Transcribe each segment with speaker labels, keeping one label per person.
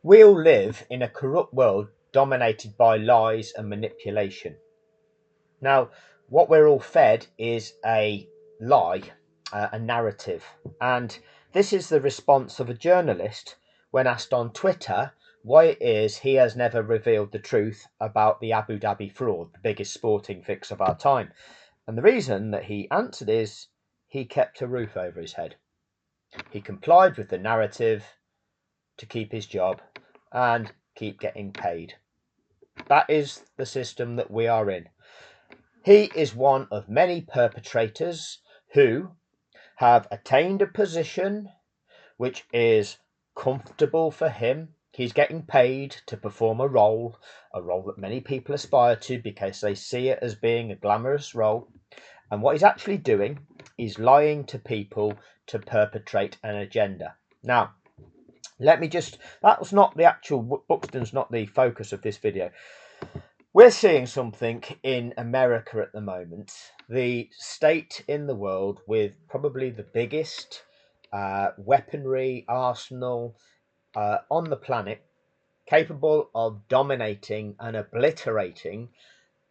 Speaker 1: We all live in a corrupt world dominated by lies and manipulation. Now, what we're all fed is a lie, a narrative. And this is the response of a journalist when asked on Twitter why it is he has never revealed the truth about the Abu Dhabi fraud, the biggest sporting fix of our time. And the reason that he answered is he kept a roof over his head. He complied with the narrative to keep his job and keep getting paid. That is the system that we are in. He is one of many perpetrators who have attained a position which is comfortable for him. He's getting paid to perform a role that many people aspire to because they see it as being a glamorous role. And what he's actually doing is lying to people to perpetrate an agenda. Now, that was not the actual, Buxton's not the focus of this video. We're seeing something in America at the moment, the state in the world with probably the biggest weaponry arsenal on the planet, capable of dominating and obliterating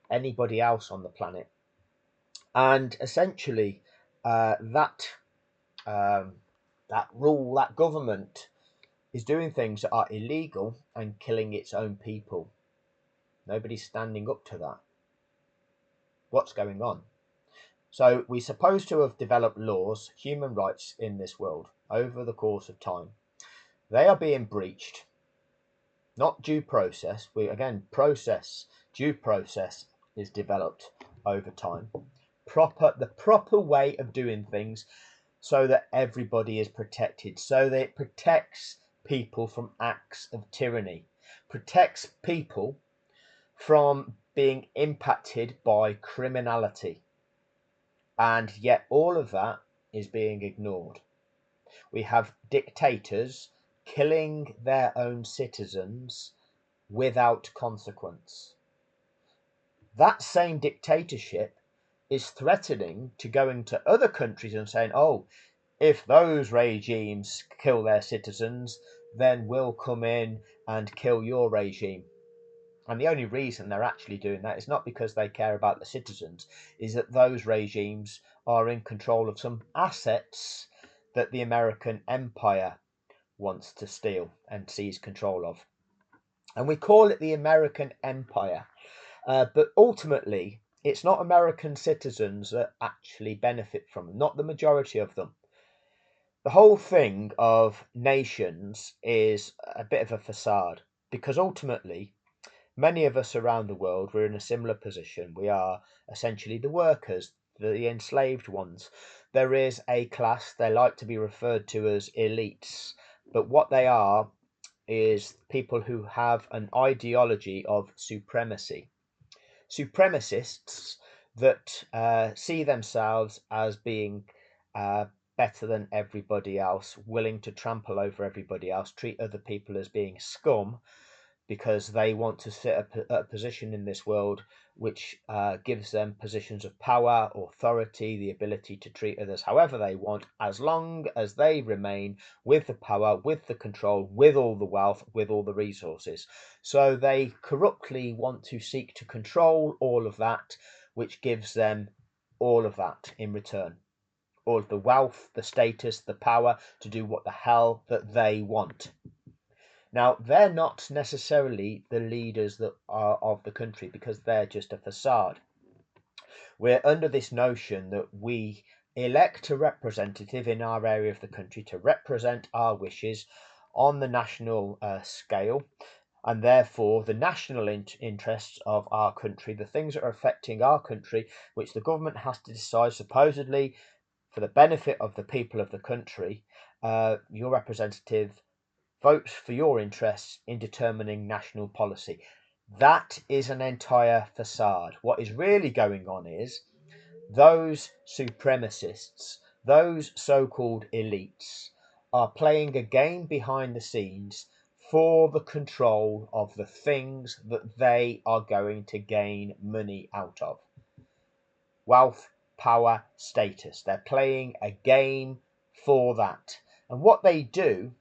Speaker 1: anybody else on the planet. And essentially, that government is doing things that are illegal and killing its own people. Nobody's standing up to that. What's going on? So we're supposed to have developed laws, human rights in this world over the course of time. They are being breached. Not due process. Due process is developed over time. The proper way of doing things so that everybody is protected, so that it protects people from acts of tyranny, protects people from being impacted by criminality. And yet all of that is being ignored. We have dictators killing their own citizens without consequence. That same dictatorship is threatening to go into other countries and saying, oh, if those regimes kill their citizens, then we'll come in and kill your regime. And the only reason they're actually doing that is not because they care about the citizens, is that those regimes are in control of some assets that the American empire wants to steal and seize control of. And we call it the American empire. But ultimately, it's not American citizens that actually benefit from it, not the majority of them. The whole thing of nations is a bit of a facade because ultimately, many of us around the world, we're in a similar position. We are essentially the workers, the enslaved ones. There is a class, they like to be referred to as elites, but what they are is people who have an ideology of supremacy. Supremacists that see themselves as being better than everybody else, willing to trample over everybody else, treat other people as being scum, because they want to sit a position in this world which gives them positions of power, authority, the ability to treat others however they want, as long as they remain with the power, with the control, with all the wealth, with all the resources. So they corruptly want to seek to control all of that, which gives them all of that in return. All of the wealth, the status, the power to do what the hell that they want. Now, they're not necessarily the leaders that are of the country because they're just a facade. We're under this notion that we elect a representative in our area of the country to represent our wishes on the national scale, and therefore the national interests of our country, the things that are affecting our country, which the government has to decide supposedly for the benefit of the people of the country, your representative votes for your interests in determining national policy. That is an entire facade. What is really going on is those supremacists, those so-called elites, are playing a game behind the scenes for the control of the things that they are going to gain money out of. Wealth, power, status. They're playing a game for that. And what they do,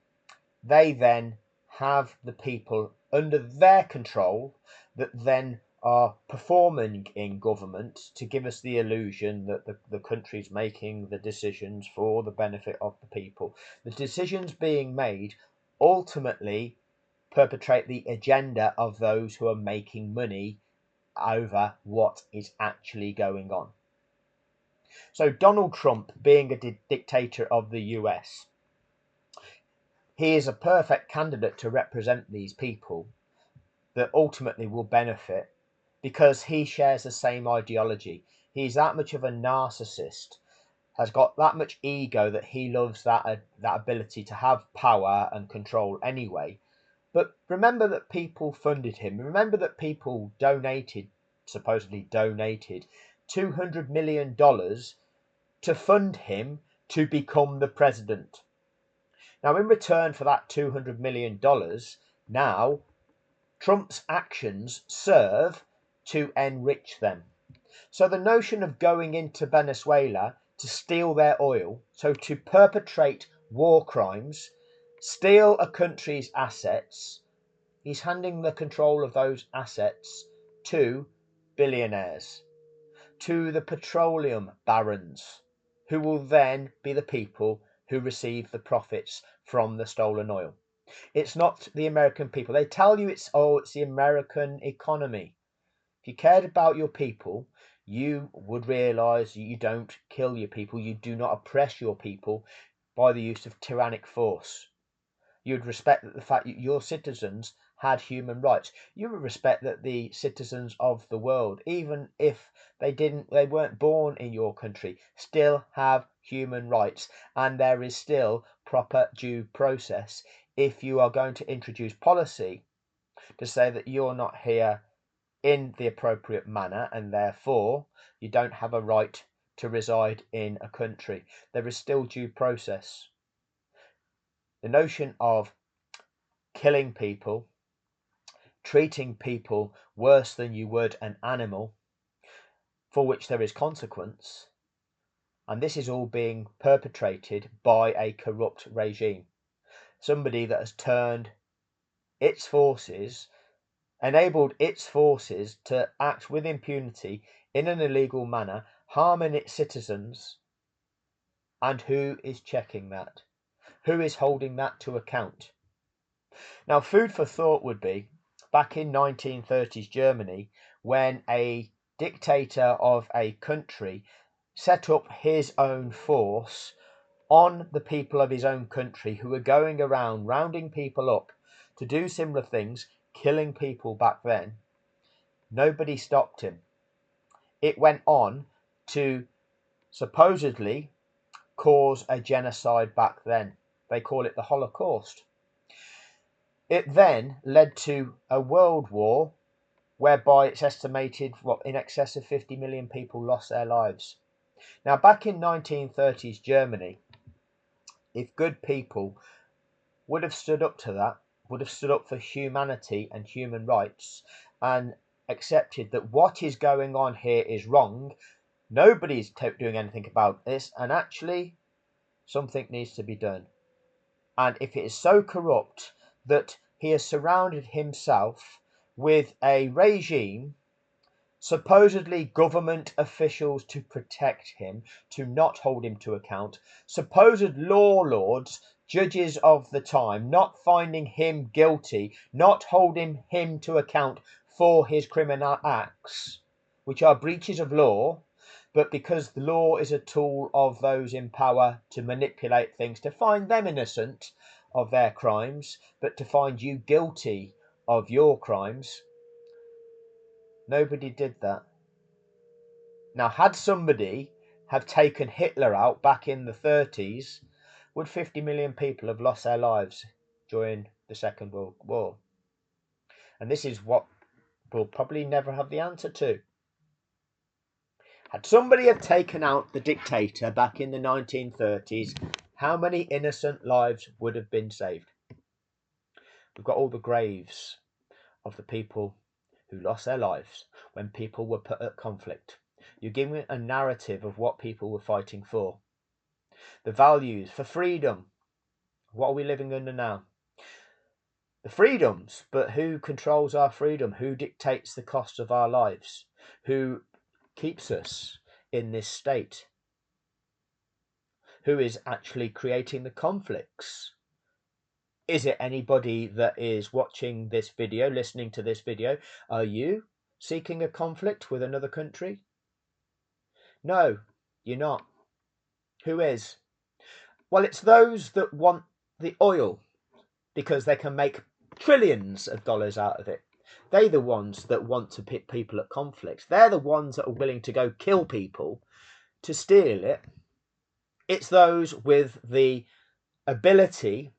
Speaker 1: they then have the people under their control that then are performing in government to give us the illusion that the country's making the decisions for the benefit of the people. The decisions being made ultimately perpetrate the agenda of those who are making money over what is actually going on. So Donald Trump, being a dictator of the US, he is a perfect candidate to represent these people that ultimately will benefit because he shares the same ideology. He's that much of a narcissist, has got that much ego that he loves that ability to have power and control anyway. But remember that people funded him. Remember that people supposedly donated $200 million to fund him to become the president. Now, in return for that $200 million, now Trump's actions serve to enrich them. So the notion of going into Venezuela to steal their oil, so to perpetrate war crimes, steal a country's assets, he's handing the control of those assets to billionaires, to the petroleum barons, who will then be the people who receive the profits from the stolen oil. It's not the American people. They tell you it's the American economy. If you cared about your people, you would realize you don't kill your people, you do not oppress your people by the use of tyrannic force. You would respect the fact that your citizens had human rights. You would respect that the citizens of the world, even if they weren't born in your country, still have human rights, and there is still proper due process if you are going to introduce policy to say that you're not here in the appropriate manner and therefore you don't have a right to reside in a country. There is still due process. The notion of killing people, treating people worse than you would an animal, for which there is consequence, and this is all being perpetrated by a corrupt regime. Somebody that has turned its forces, enabled its forces to act with impunity in an illegal manner, harming its citizens. And who is checking that? Who is holding that to account? Now, food for thought would be back in 1930s Germany, when a dictator of a country set up his own force on the people of his own country who were going around rounding people up to do similar things, killing people back then. Nobody stopped him. It went on to supposedly cause a genocide back then. They call it the Holocaust. It then led to a world war whereby it's estimated in excess of 50 million people lost their lives. Now, back in 1930s Germany, if good people would have stood up to that, would have stood up for humanity and human rights and accepted that what is going on here is wrong, nobody's doing anything about this, and actually something needs to be done. And if it is so corrupt that he has surrounded himself with a regime, supposedly government officials to protect him, to not hold him to account, supposed law lords, judges of the time, not finding him guilty, not holding him to account for his criminal acts, which are breaches of law, but because the law is a tool of those in power to manipulate things, to find them innocent of their crimes, but to find you guilty of your crimes. Nobody did that. Now, had somebody have taken Hitler out back in the 30s, would 50 million people have lost their lives during the Second World War? And this is what we'll probably never have the answer to. Had somebody have taken out the dictator back in the 1930s, how many innocent lives would have been saved? We've got all the graves of the people who lost their lives when people were put at conflict. You're giving a narrative of what people were fighting for. The values for freedom. What are we living under now? the freedoms, but who controls our freedom? Who dictates the cost of our lives? Who keeps us in this state? Who is actually creating the conflicts? Is it anybody that is watching this video, listening to this video? Are you seeking a conflict with another country? No, you're not. Who is? Well, it's those that want the oil because they can make trillions of dollars out of it. They're the ones that want to pit people at conflicts. They're the ones that are willing to go kill people to steal it. It's those with the ability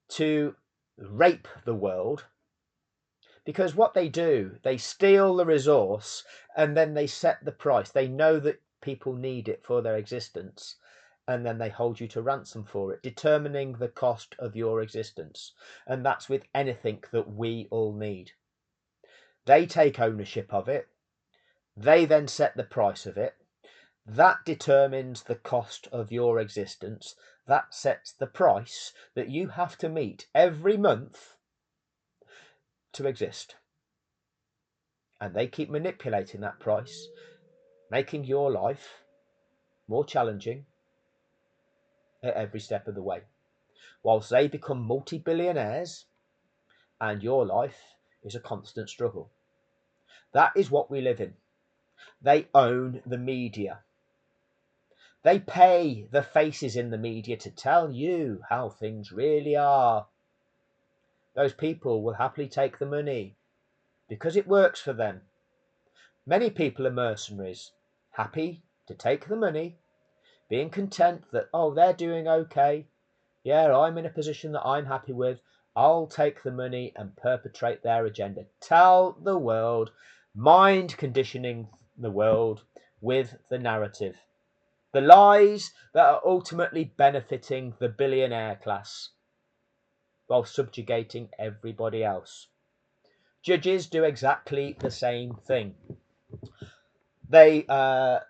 Speaker 1: to rape the world, because what they do, they steal the resource and then they set the price. They know that people need it for their existence, and then they hold you to ransom for it, determining the cost of your existence. And that's with anything that we all need. They take ownership of it. They then set the price of it. That determines the cost of your existence. That sets the price that you have to meet every month to exist. And they keep manipulating that price, making your life more challenging at every step of the way, whilst they become multi-billionaires and your life is a constant struggle. That is what we live in. They own the media. They pay the faces in the media to tell you how things really are. Those people will happily take the money because it works for them. Many people are mercenaries, happy to take the money, being content that, oh, they're doing okay. Yeah, I'm in a position that I'm happy with. I'll take the money and perpetrate their agenda. Tell the world, mind conditioning the world with the narrative. The lies that are ultimately benefiting the billionaire class while subjugating everybody else. Judges do exactly the same thing. They're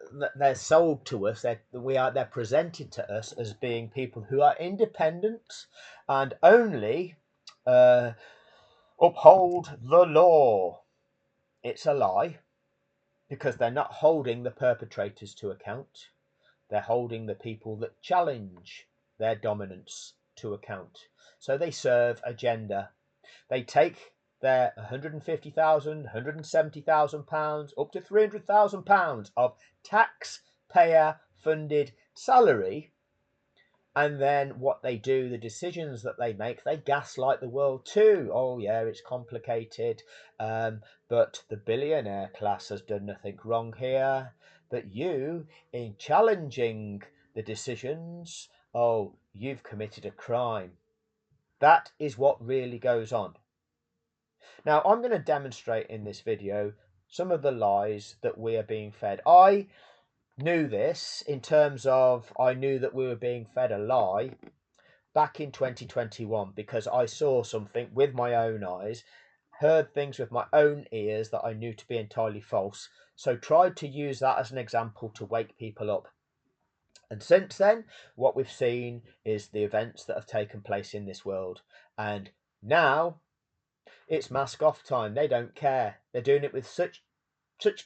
Speaker 1: sold to us. They're presented to us as being people who are independent and only uphold the law. It's a lie, because they're not holding the perpetrators to account. They're holding the people that challenge their dominance to account. So they serve agenda. They take their £150,000, £170,000, up to £300,000 of taxpayer funded salary. And then what they do, the decisions that they make, they gaslight the world too. Oh yeah, it's complicated, but the billionaire class has done nothing wrong here. But you, in challenging the decisions, oh, you've committed a crime. That is what really goes on. Now, I'm going to demonstrate in this video some of the lies that we are being fed. I knew this in terms of, I knew that we were being fed a lie back in 2021 because I saw something with my own eyes, heard things with my own ears that I knew to be entirely false, so tried to use that as an example to wake people up. And since then, what we've seen is the events that have taken place in this world. And now it's mask off time. They don't care. They're doing it with such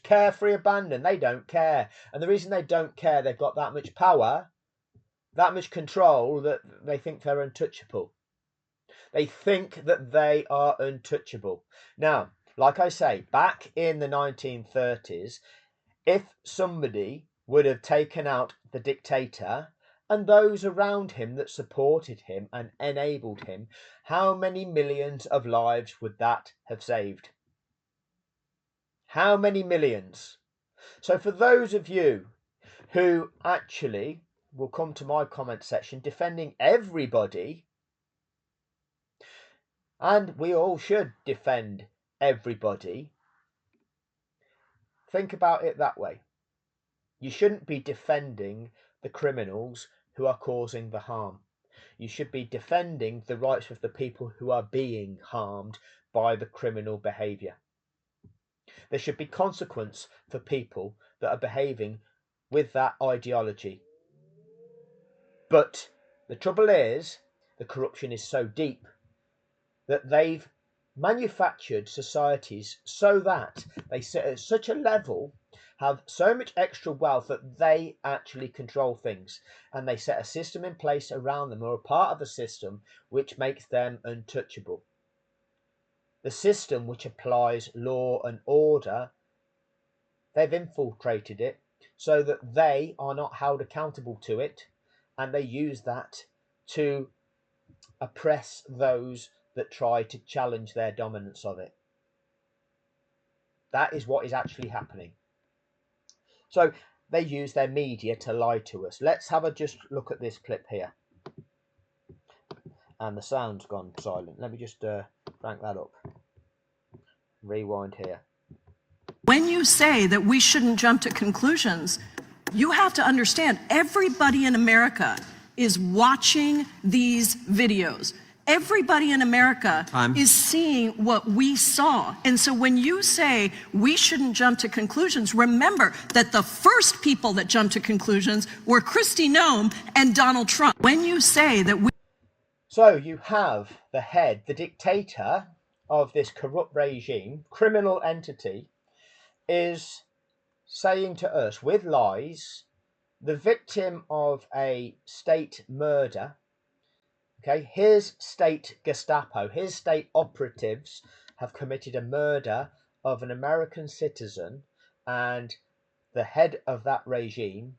Speaker 1: carefree abandon. They don't care. And the reason they don't care, they've got that much power, that much control, that they think they're untouchable. They think that they are untouchable. Now, like I say, back in the 1930s, if somebody would have taken out the dictator and those around him that supported him and enabled him, how many millions of lives would that have saved? How many millions? So for those of you who actually will come to my comment section defending everybody, and we all should defend everybody, think about it that way. You shouldn't be defending the criminals who are causing the harm. You should be defending the rights of the people who are being harmed by the criminal behaviour. There should be consequence for people that are behaving with that ideology. But the trouble is, the corruption is so deep that they've manufactured societies so that they sit at such a level, have so much extra wealth that they actually control things, and they set a system in place around them, or a part of a system which makes them untouchable. The system which applies law and order, they've infiltrated it so that they are not held accountable to it, and they use that to oppress those that try to challenge their dominance of it. That is what is actually happening. So they use their media to lie to us. Let's have a just look at this clip here. And the sound's gone silent. Let me just crank that up. Rewind here.
Speaker 2: When you say that we shouldn't jump to conclusions, you have to understand everybody in America is watching these videos. Everybody in America is seeing what we saw. And so when you say we shouldn't jump to conclusions, remember that the first people that jumped to conclusions were Kristi Noem and Donald Trump. When you say that we...
Speaker 1: So you have the head, the dictator of this corrupt regime, criminal entity, is saying to us with lies, the victim of a state murder, okay, his state Gestapo, his state operatives have committed a murder of an American citizen, and the head of that regime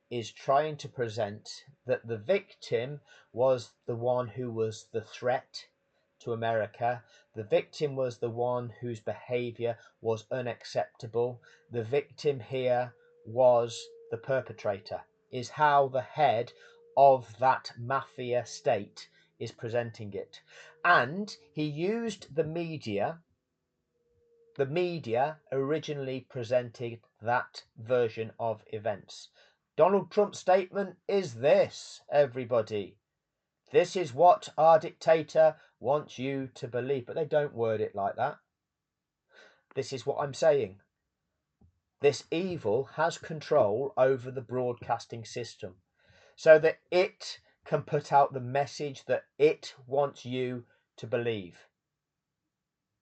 Speaker 1: is trying to present that the victim was the one who was the threat to America. The victim was the one whose behavior was unacceptable. The victim here was the perpetrator, is how the head of that mafia state is presenting it. And he used the media. The media originally presented that version of events. Donald Trump's statement is this, everybody. This is what our dictator wants you to believe, but they don't word it like that. This is what I'm saying. This evil has control over the broadcasting system so that it can put out the message that it wants you to believe.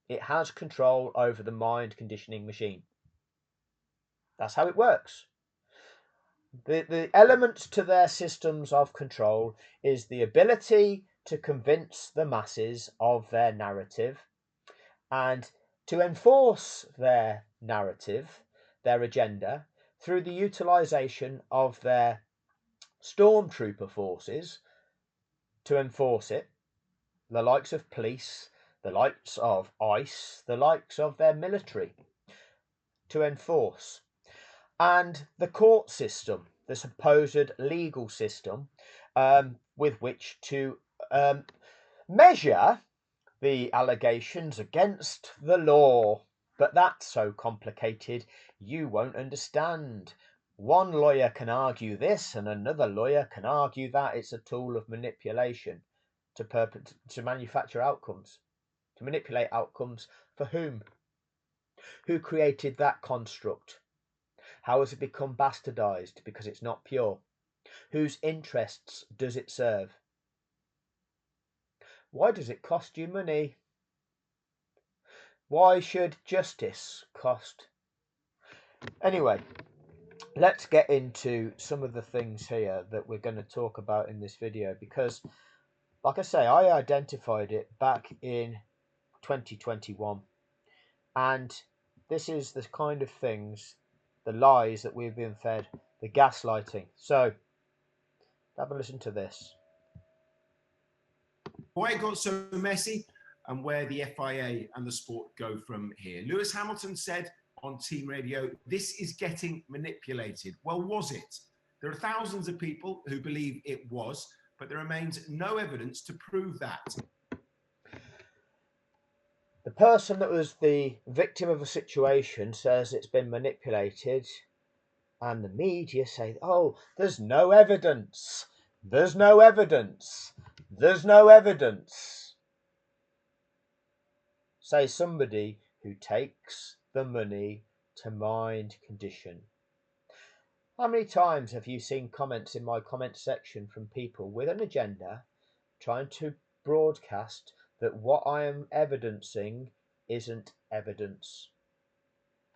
Speaker 1: It has control over the mind conditioning machine. That's how it works. The elements to their systems of control is the ability to convince the masses of their narrative and to enforce their narrative, their agenda, through the utilization of their stormtrooper forces to enforce it, the likes of police, the likes of ICE, the likes of their military, to enforce. And the court system, the supposed legal system, with which to measure the allegations against the law. But that's so complicated you won't understand. One lawyer can argue this and another lawyer can argue that. It's a tool of manipulation to manufacture outcomes, to manipulate outcomes. For whom? Who created that construct? How has it become bastardized because it's not pure? Whose interests does it serve? Why does it cost you money? Why should justice cost? Anyway, let's get into some of the things here that we're going to talk about in this video, because like I say, I identified it back in 2021, and this is the kind of things, the lies that we've been fed, the gaslighting. So have a listen to this.
Speaker 3: Why it got so messy and where the FIA and the sport go from here. Lewis Hamilton said on Team Radio, this is getting manipulated. Well, was it? There are thousands of people who believe it was, but there remains no evidence to prove that.
Speaker 1: The person that was the victim of a situation says it's been manipulated, and the media say, oh, there's no evidence. There's no evidence. There's no evidence. Say somebody who takes the money to mind condition. How many times have you seen comments in my comment section from people with an agenda trying to broadcast that what I am evidencing isn't evidence.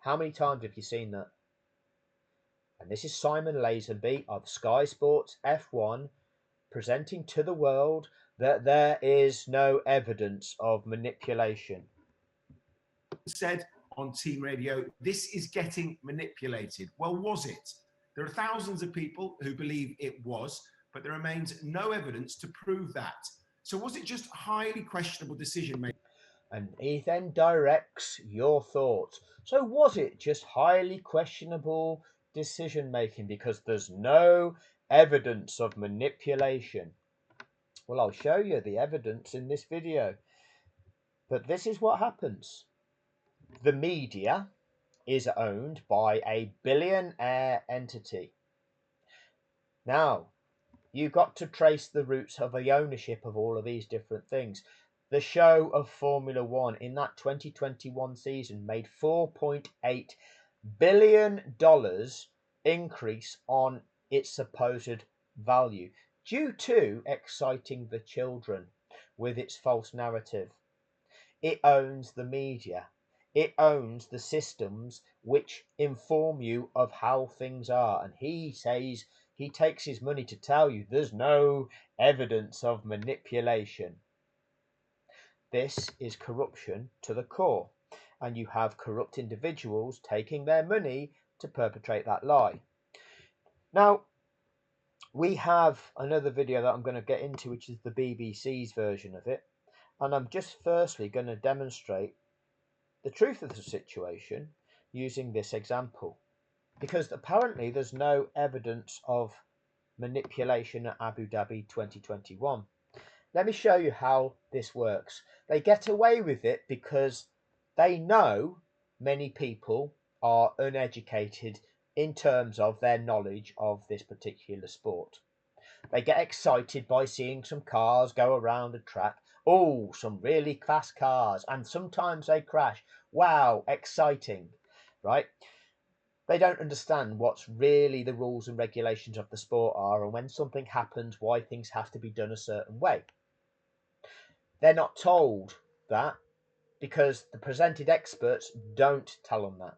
Speaker 1: How many times have you seen that? And this is Simon Lazenby of Sky Sports F1 presenting to the world that there is no evidence of manipulation.
Speaker 3: Said on team radio, this is getting manipulated. Well, was it? There are thousands of people who believe it was, but there remains no evidence to prove that. So was it just highly questionable decision making?
Speaker 1: And he then directs your thoughts. So was it just highly questionable decision making because there's no evidence of manipulation? Well, I'll show you the evidence in this video. But this is what happens. The media is owned by a billionaire entity. Now, you've got to trace the roots of the ownership of all of these different things. The show of Formula One in that 2021 season made $4.8 billion increase on its supposed value due to exciting the children with its false narrative. It owns the media. It owns the systems which inform you of how things are. And he says he takes his money to tell you there's no evidence of manipulation. This is corruption to the core. And you have corrupt individuals taking their money to perpetrate that lie. Now, we have another video that I'm going to get into, which is the BBC's version of it. And I'm just firstly going to demonstrate the truth of the situation using this example, because apparently there's no evidence of manipulation at Abu Dhabi 2021. Let me show you how this works. They get away with it because they know many people are uneducated in terms of their knowledge of this particular sport. They get excited by seeing some cars go around a track. Oh, some really fast cars, and sometimes they crash. Wow, exciting, right? They don't understand what's really the rules and regulations of the sport are, and when something happens, why things have to be done a certain way. They're not told that because the presented experts don't tell them that.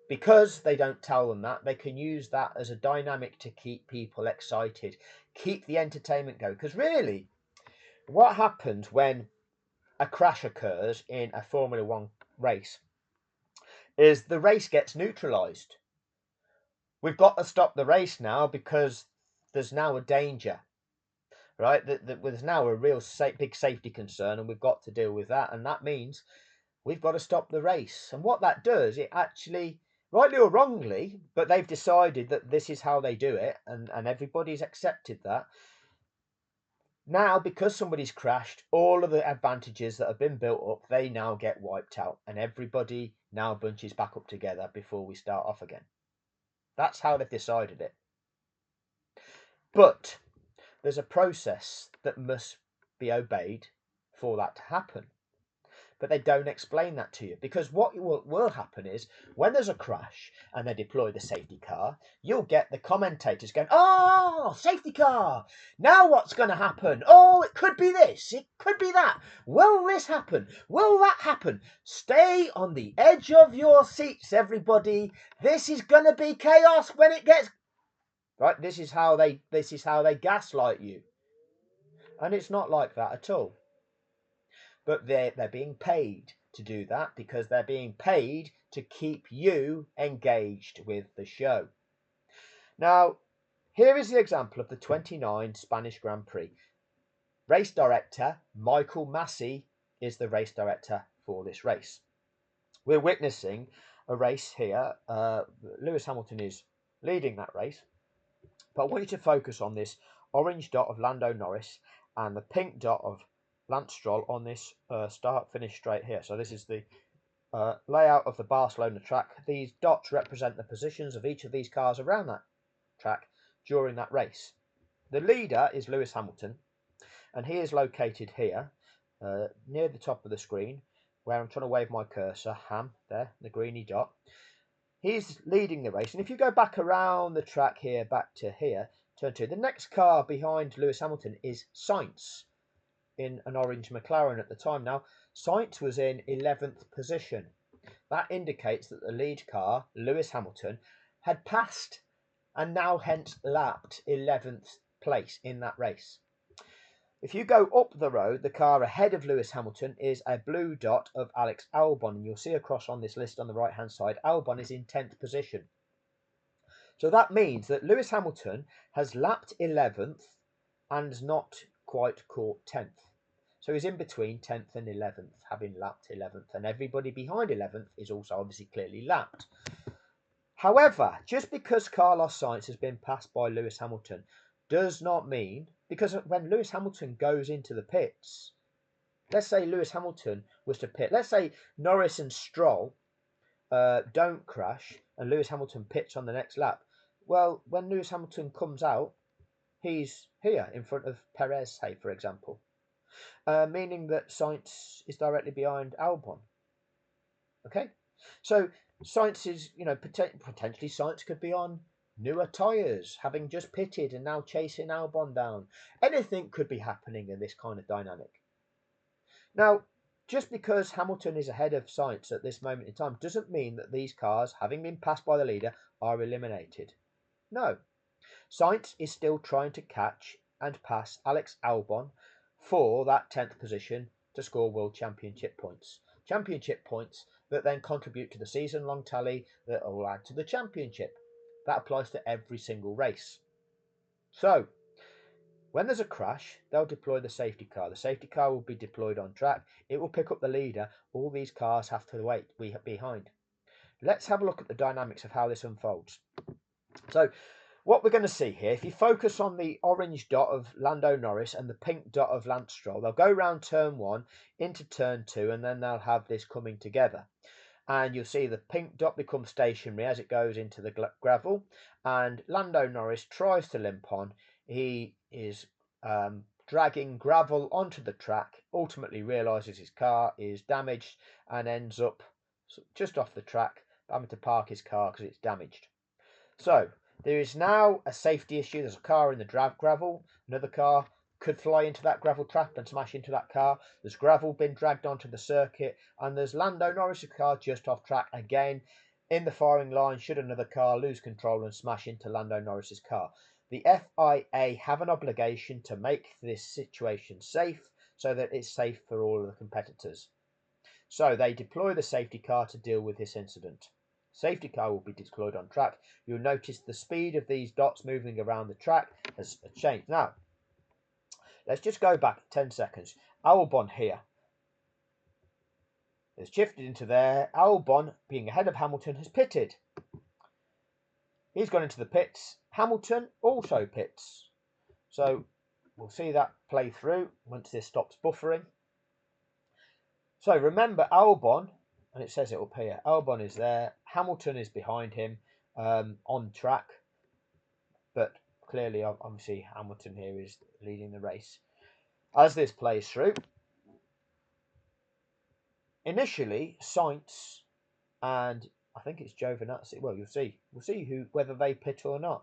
Speaker 1: Because they don't tell them that, they can use that as a dynamic to keep people excited, keep the entertainment going. Because really, what happens when a crash occurs in a Formula One race is the race gets neutralised. We've got to stop the race now because there's now a danger, right? There's now a real big safety concern, and we've got to deal with that. And that means we've got to stop the race. And what that does, it actually, rightly or wrongly, but they've decided that this is how they do it, and everybody's accepted that. Now, because somebody's crashed, all of the advantages that have been built up, they now get wiped out, and everybody now bunches back up together before we start off again. That's how they've decided it. But there's a process that must be obeyed for that to happen. But they don't explain that to you, because what will happen is when there's a crash and they deploy the safety car, you'll get the commentators going, oh, safety car, now what's going to happen? Oh, it could be this, it could be that. Will this happen? Will that happen? Stay on the edge of your seats, everybody. This is going to be chaos when it gets right. This is how they gaslight you, and it's not like that at all. But they're being paid to do that because they're being paid to keep you engaged with the show. Now, here is the example of the 29 Spanish Grand Prix. Race director Michael Massey is the race director for this race. We're witnessing a race here. Lewis Hamilton is leading that race. But I want you to focus on this orange dot of Lando Norris and the pink dot of Lance Stroll on this start-finish straight here. So this is the layout of the Barcelona track. These dots represent the positions of each of these cars around that track during that race. The leader is Lewis Hamilton, and he is located here near the top of the screen where I'm trying to wave my cursor, Ham, there, the greeny dot. He's leading the race, and if you go back around the track here, back to here, turn to the next car behind Lewis Hamilton is Sainz. in an orange McLaren at the time. Now, Sainz was in 11th position. That indicates that the lead car, Lewis Hamilton, had passed and now hence lapped 11th place in that race. If you go up the road, the car ahead of Lewis Hamilton is a blue dot of Alex Albon, and you'll see across on this list on the right hand side, Albon is in 10th position. So that means that Lewis Hamilton has lapped 11th and not quite caught 10th. So he's in between 10th and 11th, having lapped 11th, and everybody behind 11th is also obviously clearly lapped. However, just because Carlos Sainz has been passed by Lewis Hamilton does not mean, because when Lewis Hamilton goes into the pits, let's say Lewis Hamilton was to pit, let's say Norris and Stroll don't crash and Lewis Hamilton pits on the next lap. Well, when Lewis Hamilton comes out, he's here in front of Perez, say, for example, meaning that Sainz is directly behind Albon. Okay, so Sainz is, potentially Sainz could be on newer tyres, having just pitted and now chasing Albon down. Anything could be happening in this kind of dynamic. Now, just because Hamilton is ahead of Sainz at this moment in time doesn't mean that these cars, having been passed by the leader, are eliminated. No, Sainz is still trying to catch and pass Alex Albon for that 10th position to score World Championship points. Championship points that then contribute to the season-long tally that will add to the championship. That applies to every single race. So, when there's a crash, they'll deploy the safety car. The safety car will be deployed on track. It will pick up the leader. All these cars have to wait behind. Let's have a look at the dynamics of how this unfolds. So, what we're going to see here, if you focus on the orange dot of Lando Norris and the pink dot of Lance Stroll, they'll go round turn 1 into turn 2, and then they'll have this coming together. And you'll see the pink dot become stationary as it goes into the gravel, and Lando Norris tries to limp on. He is dragging gravel onto the track, ultimately realises his car is damaged and ends up just off the track, having to park his car because it's damaged. So, there is now a safety issue. There's a car in the gravel. Another car could fly into that gravel trap and smash into that car. There's gravel being dragged onto the circuit. And there's Lando Norris' car just off track again in the firing line should another car lose control and smash into Lando Norris' car. The FIA have an obligation to make this situation safe so that it's safe for all of the competitors. So they deploy the safety car to deal with this incident. Safety car will be deployed on track. You'll notice the speed of these dots moving around the track has changed. Now, let's just go back 10 seconds. Albon here has shifted into there. Albon, being ahead of Hamilton, has pitted. He's gone into the pits. Hamilton also pits. So we'll see that play through once this stops buffering. So remember Albon, and it says it up here, Albon is there, Hamilton is behind him on track, but clearly, obviously, Hamilton here is leading the race. As this plays through, initially, Sainz and I think it's Giovinazzi, well, you'll see. We'll see whether they pit or not.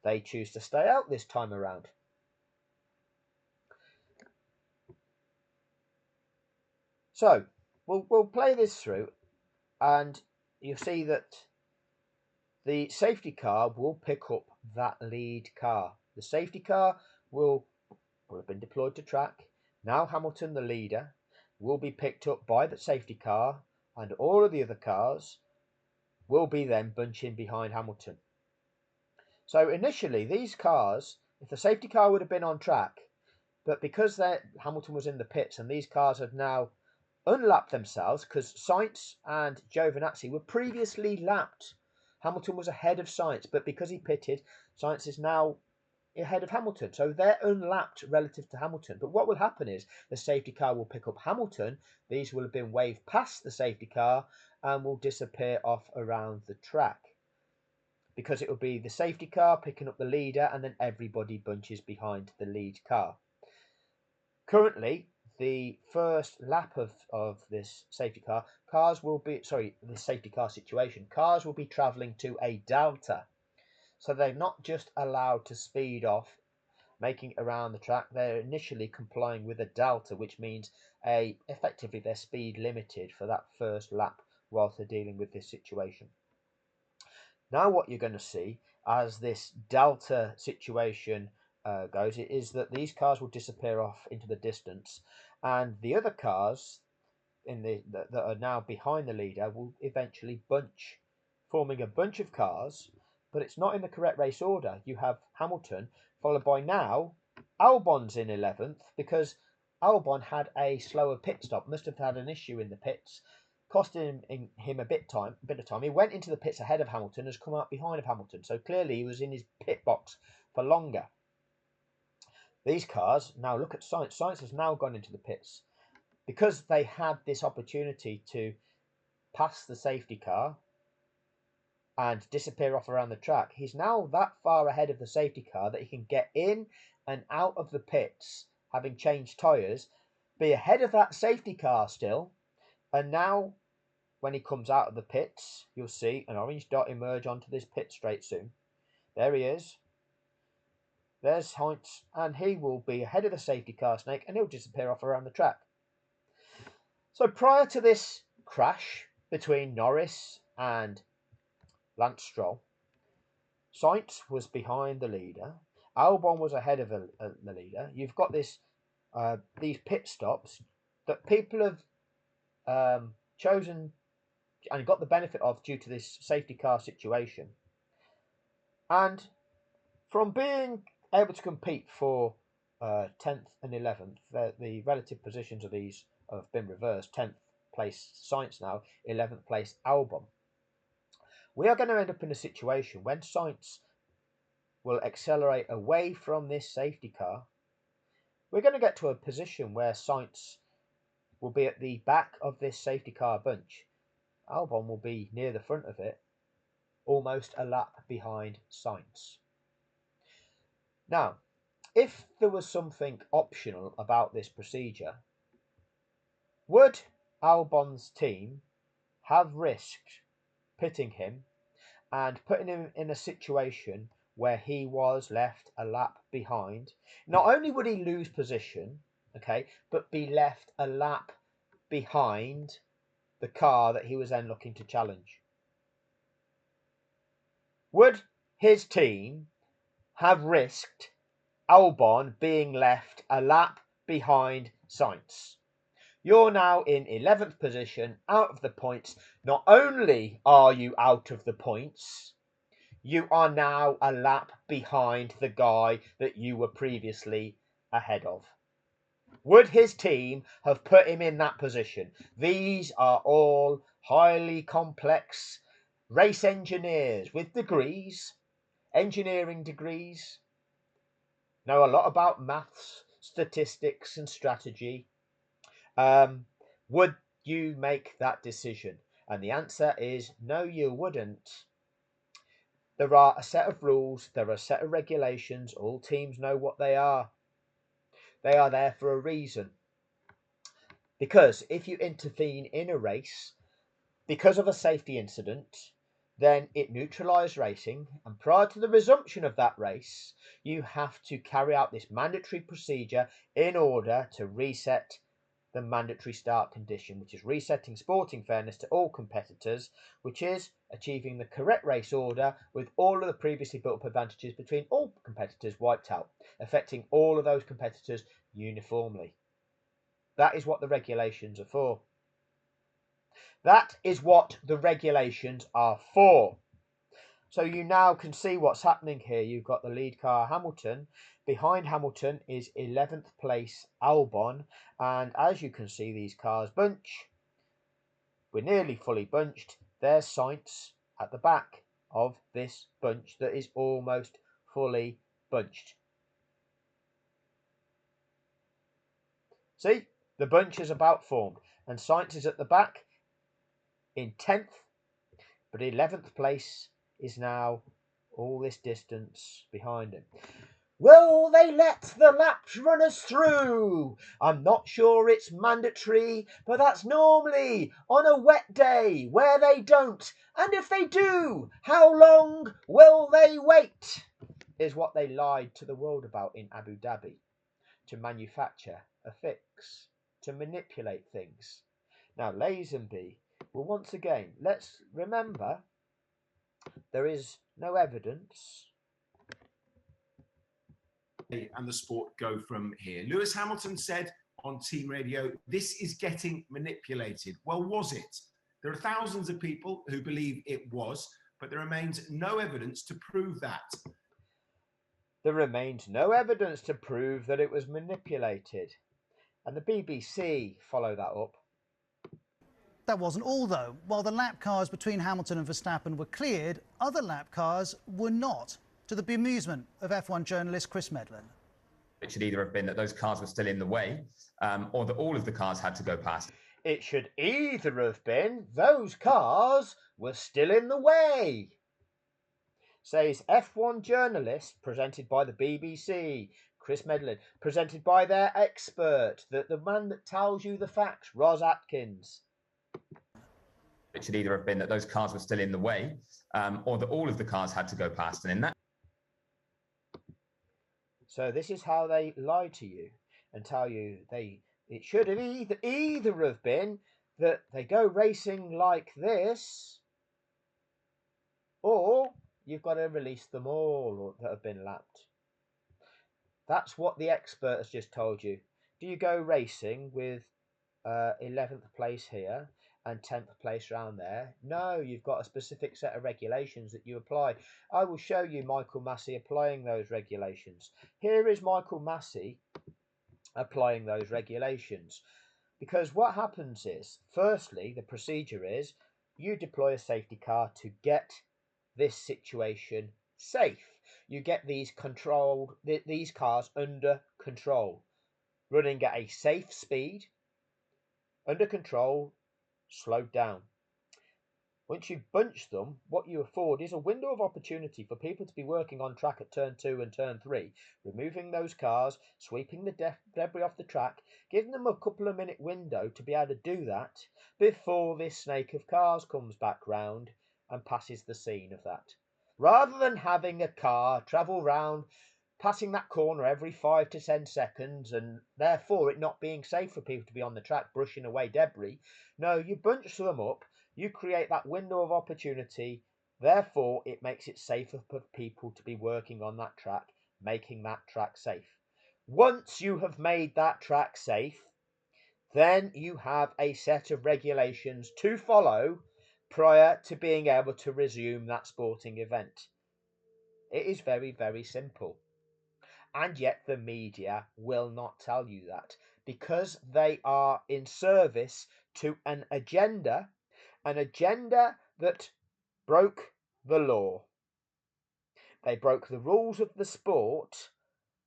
Speaker 1: They choose to stay out this time around. So, we'll play this through, and you'll see that the safety car will pick up that lead car. The safety car will have been deployed to track. Now Hamilton, the leader, will be picked up by the safety car, and all of the other cars will be then bunching behind Hamilton. So initially, these cars, if the safety car would have been on track, but because Hamilton was in the pits and these cars have now unlapped themselves, because Sainz and Giovinazzi were previously lapped. Hamilton was ahead of Sainz, but because he pitted, Sainz is now ahead of Hamilton. So they're unlapped relative to Hamilton. But what will happen is the safety car will pick up Hamilton. These will have been waved past the safety car and will disappear off around the track. Because it will be the safety car picking up the leader and then everybody bunches behind the lead car. Currently, the first lap of this safety car, this safety car situation, cars will be travelling to a delta. So they're not just allowed to speed off making it around the track. They're initially complying with a delta, which means effectively they're speed limited for that first lap whilst they're dealing with this situation. Now what you're going to see as this delta situation goes is that these cars will disappear off into the distance, and the other cars that are now behind the leader will eventually bunch, forming a bunch of cars, but it's not in the correct race order. You have Hamilton, followed by now Albon's in 11th because Albon had a slower pit stop, must have had an issue in the pits, costing him a bit of time. He went into the pits ahead of Hamilton, has come out behind of Hamilton, so clearly he was in his pit box for longer. These cars, now look at Sainz. Sainz has now gone into the pits because they had this opportunity to pass the safety car and disappear off around the track. He's now that far ahead of the safety car that he can get in and out of the pits, having changed tyres, be ahead of that safety car still, and now when he comes out of the pits, you'll see an orange dot emerge onto this pit straight soon. There he is. There's Sainz, and he will be ahead of the safety car snake, and he'll disappear off around the track. So prior to this crash between Norris and Lance Stroll, Sainz was behind the leader. Albon was ahead of the leader. You've got these pit stops that people have chosen and got the benefit of due to this safety car situation. And from being able to compete for 10th and 11th, the relative positions of these have been reversed. 10th place Sainz now, 11th place Albon. We are going to end up in a situation when Sainz will accelerate away from this safety car. We're going to get to a position where Sainz will be at the back of this safety car bunch. Albon will be near the front of it, almost a lap behind Sainz. Now, if there was something optional about this procedure, would Albon's team have risked pitting him and putting him in a situation where he was left a lap behind? Not only would he lose position, okay, but be left a lap behind the car that he was then looking to challenge. Would his team have risked Albon being left a lap behind Sainz? You're now in 11th position, out of the points. Not only are you out of the points, you are now a lap behind the guy that you were previously ahead of. Would his team have put him in that position? These are all highly complex race engineers with degrees, engineering degrees, know a lot about maths, statistics, and strategy. Would you make that decision? And the answer is no, you wouldn't. There are a set of rules, there are a set of regulations, all teams know what they are. They are there for a reason. Because if you intervene in a race because of a safety incident, then it neutralises racing, and prior to the resumption of that race, you have to carry out this mandatory procedure in order to reset the mandatory start condition, which is resetting sporting fairness to all competitors, which is achieving the correct race order with all of the previously built up advantages between all competitors wiped out, affecting all of those competitors uniformly. That is what the regulations are for. That is what the regulations are for. So you now can see what's happening here. You've got the lead car Hamilton. Behind Hamilton is 11th place Albon. And as you can see, these cars bunch. We're nearly fully bunched. There's Sainz at the back of this bunch that is almost fully bunched. See, the bunch is about formed. And Sainz is at the back in 10th, but 11th place is now all this distance behind him. Will they let the laps runners through? I'm not sure it's mandatory, but that's normally on a wet day where they don't. And if they do, how long will they wait? is what they lied to the world about in Abu Dhabi, to manufacture a fix, to manipulate things. Now, Lazenby, well, once again, let's remember there is no evidence.
Speaker 3: And the sport go from here. Lewis Hamilton said on Team Radio, this is getting manipulated. Well, was it? There are thousands of people who believe it was, but there remains no evidence to prove that.
Speaker 1: There remains no evidence to prove that it was manipulated. And the BBC follow that up.
Speaker 4: That wasn't all, though. While the lap cars between Hamilton and Verstappen were cleared, other lap cars were not, to the bemusement of F1 journalist Chris Medland.
Speaker 5: It should either have been that those cars were still in the way, or that all of the cars had to go past.
Speaker 1: It should either have been those cars were still in the way, says F1 journalist presented by the BBC, Chris Medland, presented by their expert, the man that tells you the facts, Ros Atkins.
Speaker 5: It should either have been that those cars were still in the way, or that all of the cars had to go past. And in that.
Speaker 1: So this is how they lie to you and tell you it should have either have been that they go racing like this, or you've got to release them all that have been lapped. That's what the expert has just told you. Do you go racing with 11th place here and 10th place around there? No, you've got a specific set of regulations that you apply. I will show you Michael Massey applying those regulations. Here is Michael Massey applying those regulations. Because what happens is, firstly, the procedure is you deploy a safety car to get this situation safe. You get these cars under control, running at a safe speed, under control, slowed down. Once you bunch them, what you afford is a window of opportunity for people to be working on track at turn 2 and turn 3, removing those cars, sweeping the debris off the track, giving them a couple of minute window to be able to do that before this snake of cars comes back round and passes the scene of that. Rather than having a car travel round, passing that corner every 5 to 10 seconds, and therefore it not being safe for people to be on the track brushing away debris. No, you bunch them up, you create that window of opportunity, therefore it makes it safer for people to be working on that track, making that track safe. Once you have made that track safe, then you have a set of regulations to follow prior to being able to resume that sporting event. It is very, very simple. And yet the media will not tell you that, because they are in service to an agenda that broke the law. They broke the rules of the sport,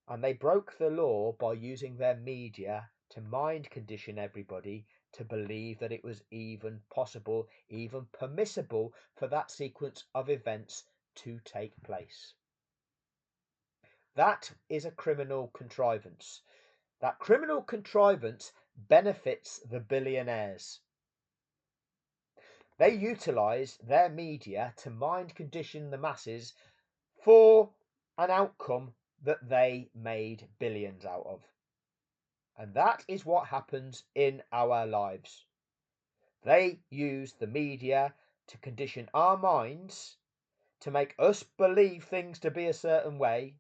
Speaker 1: and they broke the law by using their media to mind condition everybody to believe that it was even possible, even permissible for that sequence of events to take place. That is a criminal contrivance. That criminal contrivance benefits the billionaires. They utilise their media to mind condition the masses for an outcome that they made billions out of. And that is what happens in our lives. They use the media to condition our minds, to make us believe things to be a certain way,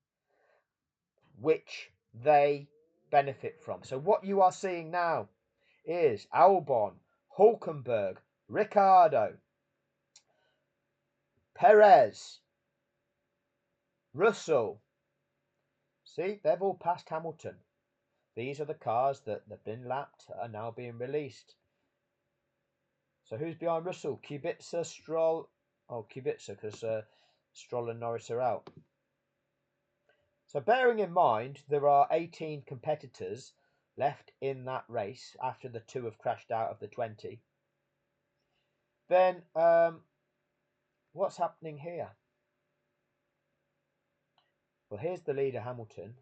Speaker 1: which they benefit from. So what you are seeing now is Albon, Hulkenberg, Ricciardo, Perez, Russell. See, they've all passed Hamilton. These are the cars that have been lapped, are now being released. So who's behind Russell? Kubica, Stroll. Oh, Kubica, because Stroll and Norris are out. So bearing in mind there are 18 competitors left in that race after the 2 have crashed out of the 20, then what's happening here? Well, here's the leader, Hamilton.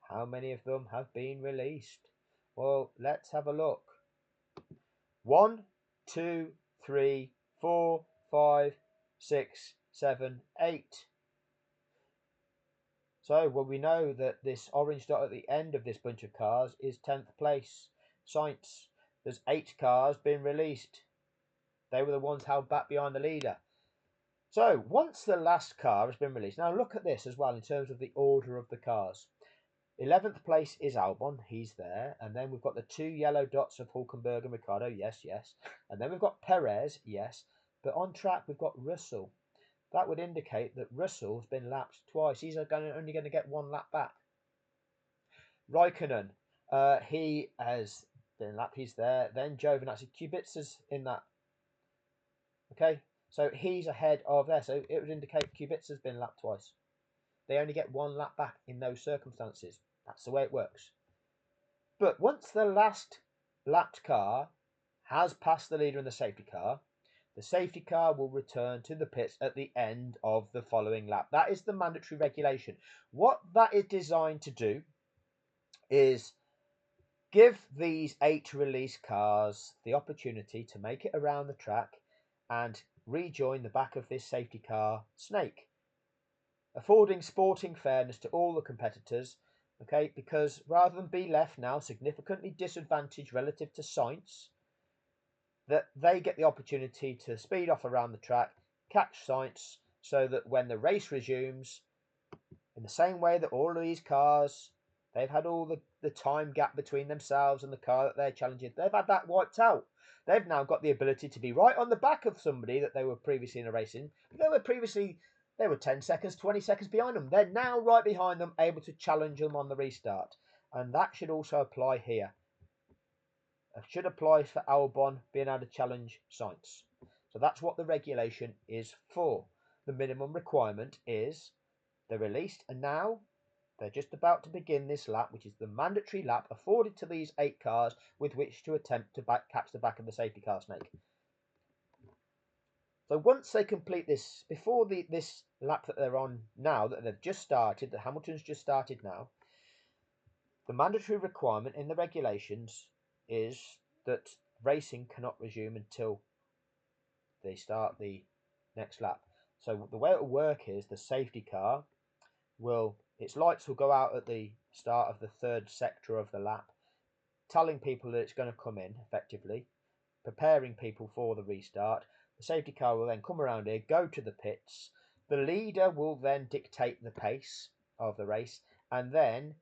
Speaker 1: How many of them have been released? Well, let's have a look. 1, 2, 3, 4, 5, 6, 7, 8. So, well, we know that this orange dot at the end of this bunch of cars is 10th place. Sainz. There's 8 cars being released. They were the ones held back behind the leader. So, once the last car has been released, now look at this as well in terms of the order of the cars. 11th place is Albon, he's there. And then we've got the 2 yellow dots of Hulkenberg and Ricciardo, yes, yes. And then we've got Perez, yes. But on track, we've got Russell. That would indicate that Russell's been lapped twice. He's only going to get 1 lap back. Raikkonen, he has been lapped. He's there. Then Giovinazzi, Kubica's in that. Okay, so he's ahead of there. So it would indicate Kubica's been lapped twice. They only get 1 lap back in those circumstances. That's the way it works. But once the last lapped car has passed the leader in the safety car will return to the pits at the end of the following lap. That is the mandatory regulation. What that is designed to do is give these 8 release cars the opportunity to make it around the track and rejoin the back of this safety car snake, affording sporting fairness to all the competitors. Okay, because rather than be left now significantly disadvantaged relative to Sainz, that they get the opportunity to speed off around the track, catch Sainz, so that when the race resumes, in the same way that all of these cars, they've had all the time gap between themselves and the car that they're challenging, they've had that wiped out. They've now got the ability to be right on the back of somebody that they were previously in a race in. They were 10 seconds, 20 seconds behind them. They're now right behind them, able to challenge them on the restart. And that should also apply here. It should apply for Albon being able to challenge Sainz. So that's what the regulation is for. The minimum requirement is they're released, and now they're just about to begin this lap, which is the mandatory lap afforded to these 8 cars with which to attempt to catch the back of the safety car snake. So once they complete this, before this lap that they're on now, that they've just started, that Hamilton's just started now, the mandatory requirement in the regulations is that racing cannot resume until they start the next lap. So the way it will work is the safety car its lights will go out at the start of the 3rd sector of the lap, telling people that it's going to come in effectively, preparing people for the restart. The safety car will then come around here, go to the pits. The leader will then dictate the pace of the race, and then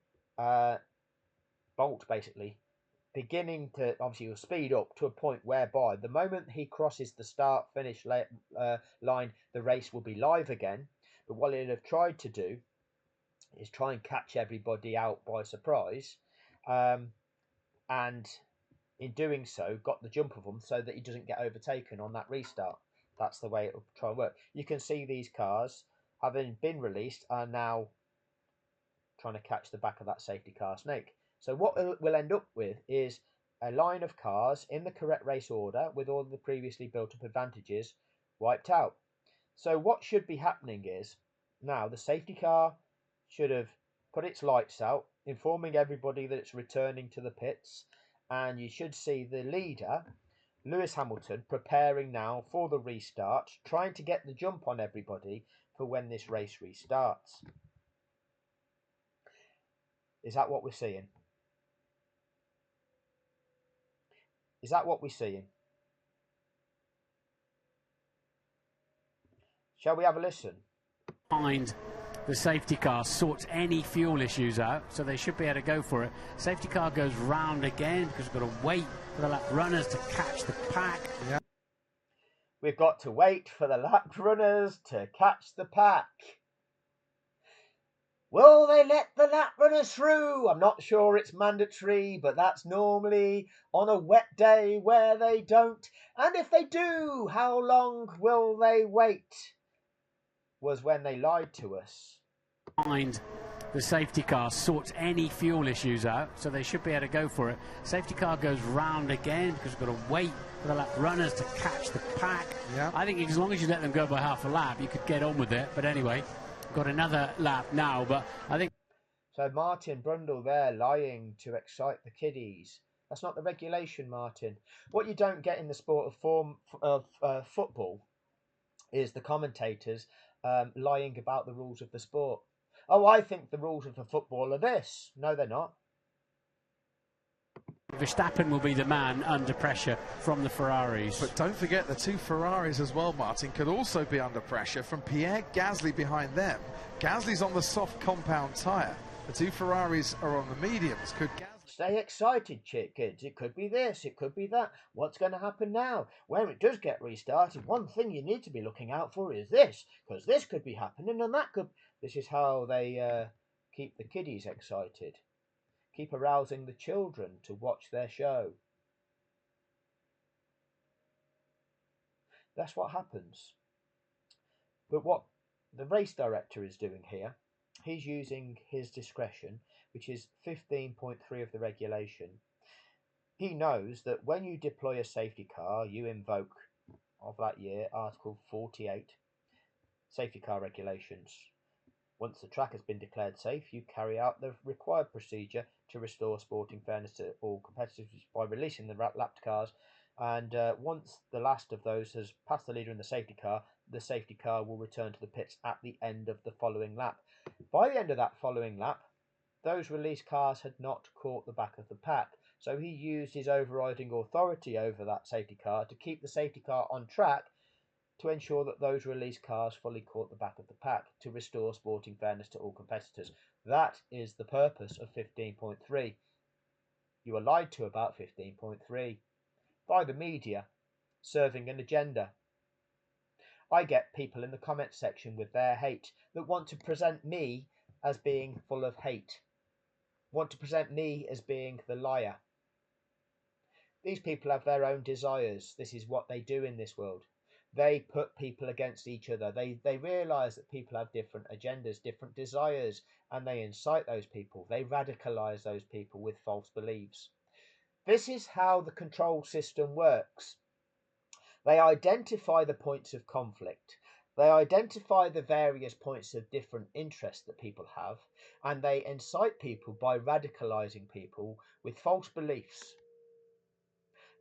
Speaker 1: Bolt basically beginning to obviously will speed up to a point whereby the moment he crosses the start finish line, the race will be live again. But what he'll have tried to do is try and catch everybody out by surprise, and in doing so got the jump of them so that he doesn't get overtaken on that restart. That's the way it'll try and work. You can see these cars, having been released, are now trying to catch the back of that safety car snake. So what we'll end up with is a line of cars in the correct race order with all the previously built up advantages wiped out. So what should be happening is now the safety car should have put its lights out, informing everybody that it's returning to the pits, and you should see the leader, Lewis Hamilton, preparing now for the restart, trying to get the jump on everybody for when this race restarts. Is that what we're seeing? Is that what we're seeing? Shall we have a listen?
Speaker 6: Behind the safety car sorts any fuel issues out, so they should be able to go for it. Safety car goes round again because we've got to wait for the lap runners to catch the pack.
Speaker 1: Yeah. We've got to wait for the lap runners to catch the pack. Will they let the lap runners through? I'm not sure it's mandatory, but that's normally on a wet day where they don't. And if they do, how long will they wait? Was when they lied to us.
Speaker 6: Behind the safety car sorts any fuel issues out, so they should be able to go for it. Safety car goes round again because we've got to wait for the lap runners to catch the pack. Yeah. I think as long as you let them go by half a lap, you could get on with it. But anyway, got another lap now, but I think...
Speaker 1: So Martin Brundle there lying to excite the kiddies. That's not the regulation, Martin. What you don't get in the sport of football is the commentators lying about the rules of the sport. Oh, I think the rules of the football are this. No, they're not.
Speaker 6: Verstappen will be the man under pressure from the Ferraris.
Speaker 7: But don't forget the two Ferraris as well, Martin, could also be under pressure from Pierre Gasly behind them. Gasly's on the soft compound tyre. The two Ferraris are on the mediums. Could Gasly...
Speaker 1: Stay excited, kids. It could be this, it could be that. What's going to happen now? When it does get restarted, one thing you need to be looking out for is this, because this could be happening and that could... This is how they keep the kiddies excited. Keep arousing the children to watch their show. That's what happens. But what the race director is doing here, he's using his discretion, which is 15.3 of the regulation. He knows that when you deploy a safety car, you invoke, of that year, Article 48, safety car regulations. Once the track has been declared safe, you carry out the required procedure to restore sporting fairness to all competitors by releasing the lapped cars. And once the last of those has passed the leader in the safety car will return to the pits at the end of the following lap. By the end of that following lap, those released cars had not caught the back of the pack. So he used his overriding authority over that safety car to keep the safety car on track to ensure that those released cars fully caught the back of the pack to restore sporting fairness to all competitors. That is the purpose of 15.3. You are lied to about 15.3 by the media serving an agenda. I get people in the comment section with their hate that want to present me as being full of hate, want to present me as being the liar. These people have their own desires. This is what they do in this world. They put people against each other. They realise that people have different agendas, different desires, and they incite those people. They radicalise those people with false beliefs. This is how the control system works. They identify the points of conflict. They identify the various points of different interest that people have, and they incite people by radicalising people with false beliefs.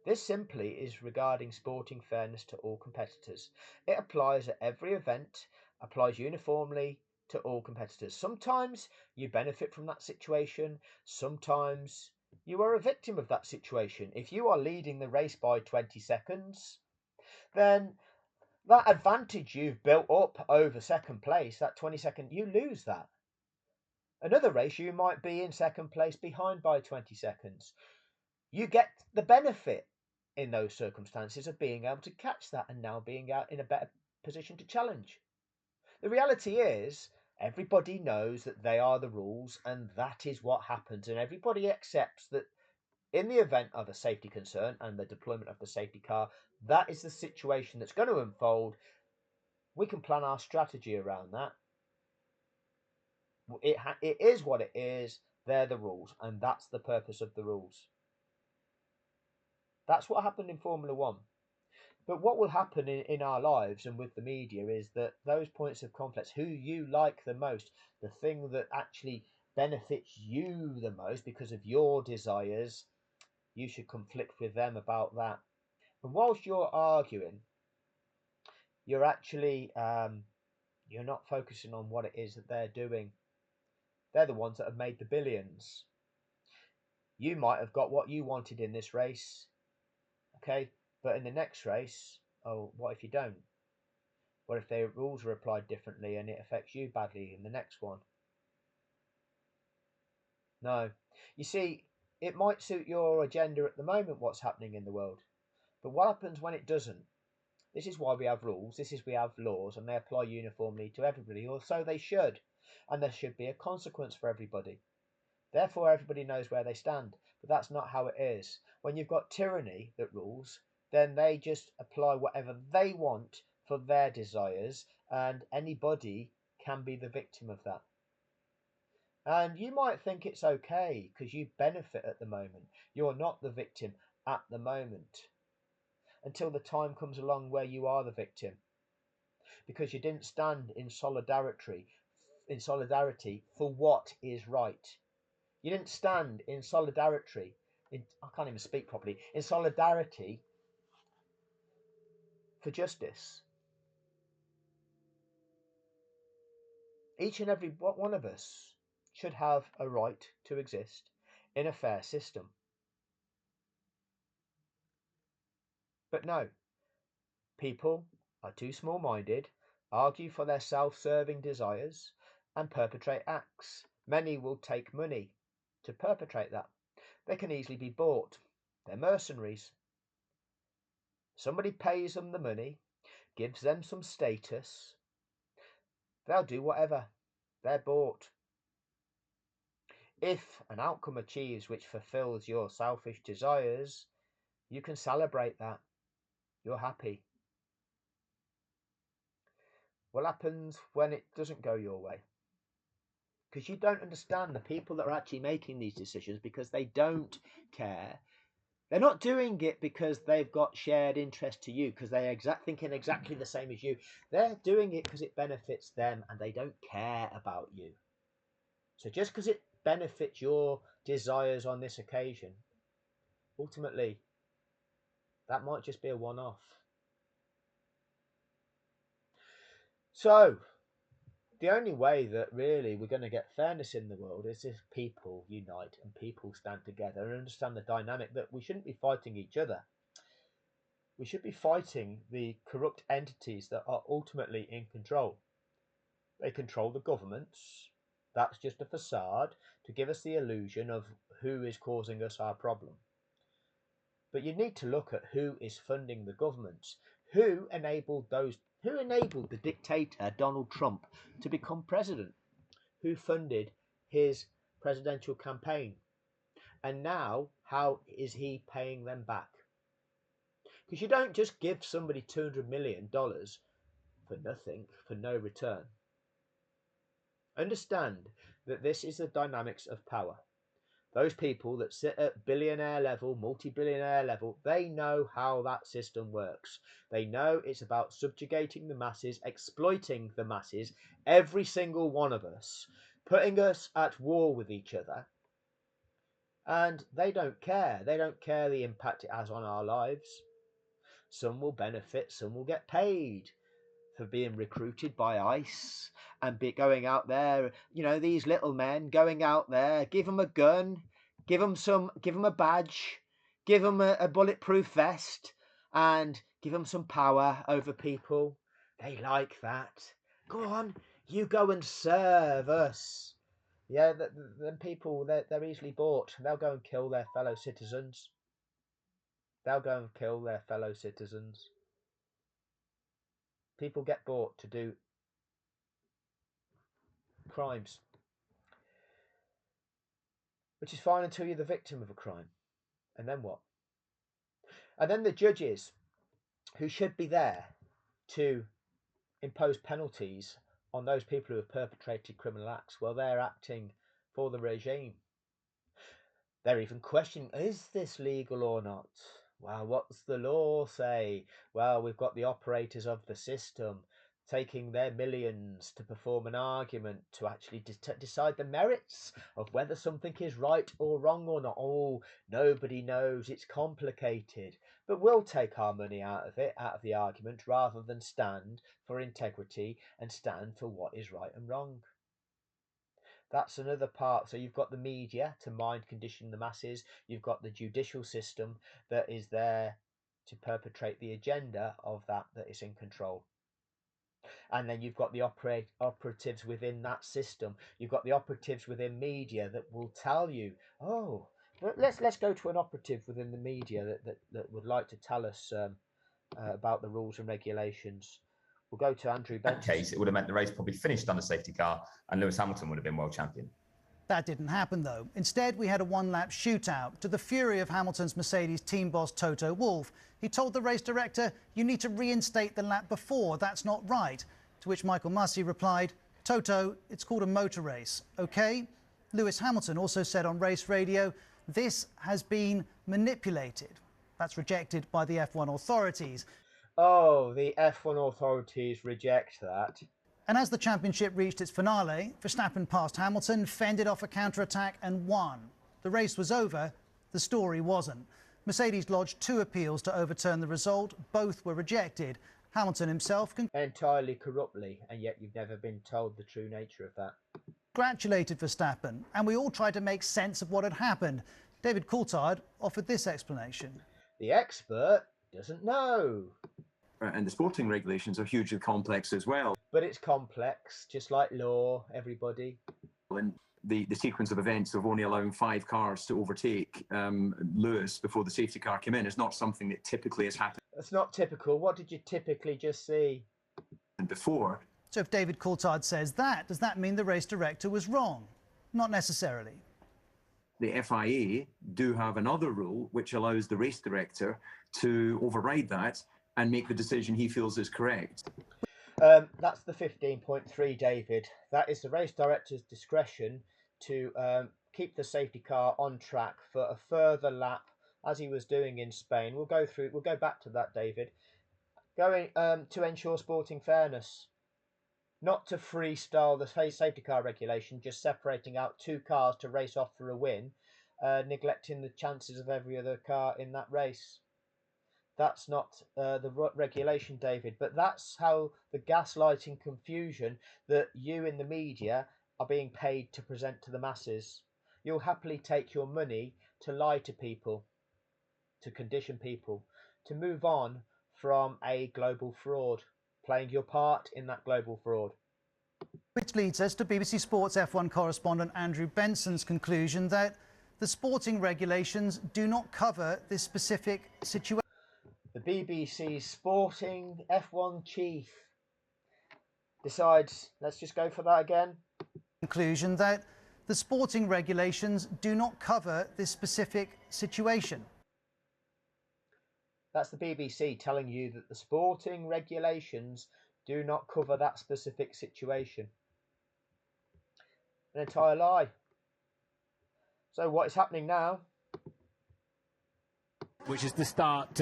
Speaker 1: This simply is regarding sporting fairness to all competitors. It applies at every event, applies uniformly to all competitors. Sometimes you benefit from that situation, sometimes you are a victim of that situation. If you are leading the race by 20 seconds, then that advantage you've built up over second place, that 20-second, you lose that. Another race, you might be in second place behind by 20 seconds. You get the benefit in those circumstances of being able to catch that and now being out in a better position to challenge. The reality is, everybody knows that they are the rules and that is what happens, and everybody accepts that in the event of a safety concern and the deployment of the safety car, that is the situation that's going to unfold. We can plan our strategy around that. It is what it is. They're the rules, and that's the purpose of the rules. That's what happened in Formula One. But what will happen in our lives and with the media is that those points of conflict, who you like the most, the thing that actually benefits you the most because of your desires, you should conflict with them about that. And whilst you're arguing, you're actually you're not focusing on what it is that they're doing. They're the ones that have made the billions. You might have got what you wanted in this race, okay? But in the next race, oh, what if you don't? What if their rules are applied differently and it affects you badly in the next one? No. You see, it might suit your agenda at the moment what's happening in the world. But what happens when it doesn't? This is why we have rules, this is we have laws, and they apply uniformly to everybody, or so they should. And there should be a consequence for everybody. Therefore, everybody knows where they stand. But that's not how it is. When you've got tyranny that rules, then they just apply whatever they want for their desires, and anybody can be the victim of that. And you might think it's okay because you benefit at the moment. You're not the victim at the moment until the time comes along where you are the victim because you didn't stand in solidarity for what is right. You didn't stand in solidarity, I can't even speak properly, in solidarity for justice. Each and every one of us should have a right to exist in a fair system. But no, people are too small-minded, argue for their self-serving desires, and perpetrate acts. Many will take money to perpetrate that. They can easily be bought. They're mercenaries. Somebody pays them the money, gives them some status. They'll do whatever. They're bought. If an outcome achieves which fulfills your selfish desires, you can celebrate that. You're happy. What happens when it doesn't go your way? Because you don't understand the people that are actually making these decisions, because they don't care. They're not doing it because they've got shared interest to you, because they're thinking exactly the same as you. They're doing it because it benefits them, and they don't care about you. So just because it benefits your desires on this occasion, ultimately, that might just be a one-off. So the only way that really we're going to get fairness in the world is if people unite and people stand together and understand the dynamic that we shouldn't be fighting each other. We should be fighting the corrupt entities that are ultimately in control. They control the governments. That's just a facade to give us the illusion of who is causing us our problem. But you need to look at who is funding the governments. Who enabled the dictator Donald Trump to become president? Who funded his presidential campaign? And now, how is he paying them back? Because you don't just give somebody $200 million for nothing, for no return. Understand that this is the dynamics of power. Those people that sit at billionaire level, multi-billionaire level, they know how that system works. They know it's about subjugating the masses, exploiting the masses, every single one of us, putting us at war with each other. And they don't care. They don't care the impact it has on our lives. Some will benefit, some will get paid for being recruited by ICE and going out there. You know, these little men going out there, give them a gun, give them a badge, give them a bulletproof vest, and give them some power over people. They like that. Go on, you go and serve us. Yeah, then people, they're easily bought. They'll go and kill their fellow citizens. They'll go and kill their fellow citizens. People get bought to do crimes, which is fine until you're the victim of a crime. And then what? And then the judges, who should be there to impose penalties on those people who have perpetrated criminal acts, well, they're acting for the regime. They're even questioning, is this legal or not? Well, what's the law say? Well, we've got the operators of the system taking their millions to perform an argument to actually decide the merits of whether something is right or wrong or not. Oh, nobody knows. It's complicated. But we'll take our money out of it, out of the argument, rather than stand for integrity and stand for what is right and wrong. That's another part. So you've got the media to mind condition the masses. You've got the judicial system that is there to perpetrate the agenda of that is in control. And then you've got the operatives within that system. You've got the operatives within media that will tell you, oh, let's go to an operative within the media that would like to tell us about the rules and regulations. We'll go to Andrew Benson.
Speaker 5: In that case, it would have meant the race probably finished under safety car and Lewis Hamilton would have been world champion.
Speaker 4: That didn't happen, though. Instead, we had a one-lap shootout to the fury of Hamilton's Mercedes team boss, Toto Wolff. He told the race director, you need to reinstate the lap before, that's not right. To which Michael Masi replied, Toto, it's called a motor race, OK? Lewis Hamilton also said on race radio, this has been manipulated. That's rejected by the F1 authorities.
Speaker 1: Oh, the F1 authorities reject that.
Speaker 4: And as the championship reached its finale, Verstappen passed Hamilton, fended off a counter-attack and won. The race was over, the story wasn't. Mercedes lodged 2 appeals to overturn the result, both were rejected, Hamilton himself
Speaker 1: entirely corruptly, and yet you've never been told the true nature of that.
Speaker 4: congratulated Verstappen, and we all tried to make sense of what had happened. David Coulthard offered this explanation.
Speaker 1: The expert doesn't know.
Speaker 8: And the sporting regulations are hugely complex as well.
Speaker 1: But it's complex, just like law, everybody.
Speaker 8: And the sequence of events of only allowing 5 cars to overtake Lewis before the safety car came in is not something that typically has happened.
Speaker 1: That's not typical. What did you typically just see?
Speaker 8: Before.
Speaker 4: So if David Coulthard says that, does that mean the race director was wrong? Not necessarily.
Speaker 8: The FIA do have another rule which allows the race director to override that and make the decision he feels is correct.
Speaker 1: That's the 15.3, David. That is the race director's discretion to keep the safety car on track for a further lap, as he was doing in Spain. We'll go back to that, David. Going to ensure sporting fairness, not to freestyle the safety car regulation, just separating out 2 cars to race off for a win, neglecting the chances of every other car in that race. That's not the regulation, David, but that's how the gaslighting confusion that you in the media are being paid to present to the masses. You'll happily take your money to lie to people, to condition people, to move on from a global fraud, playing your part in that global fraud.
Speaker 4: Which leads us to BBC Sports F1 correspondent Andrew Benson's conclusion that the sporting regulations do not cover this specific situation.
Speaker 1: The BBC Sporting F1 chief decides, let's just go for that again.
Speaker 4: Conclusion that the sporting regulations do not cover this specific situation.
Speaker 1: That's the BBC telling you that the sporting regulations do not cover that specific situation. An entire lie. So what is happening now?
Speaker 6: Which is the start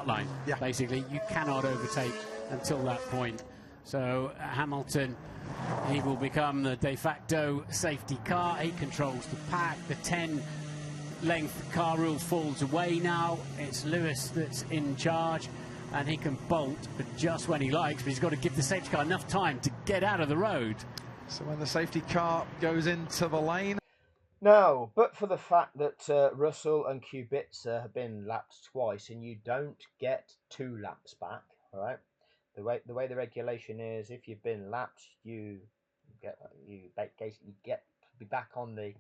Speaker 6: line. Yeah. Basically, you cannot overtake until that point. So Hamilton, he will become the de facto safety car. He controls the pack. The 10-length car rule falls away now. It's Lewis that's in charge, and he can bolt just when he likes, but he's got to give the safety car enough time to get out of the road.
Speaker 7: So when the safety car goes into the lane.
Speaker 1: No, but for the fact that Russell and Kubica have been lapped twice, and you don't get 2 laps back, all right? The way the regulation is, if you've been lapped, you basically get to be back on the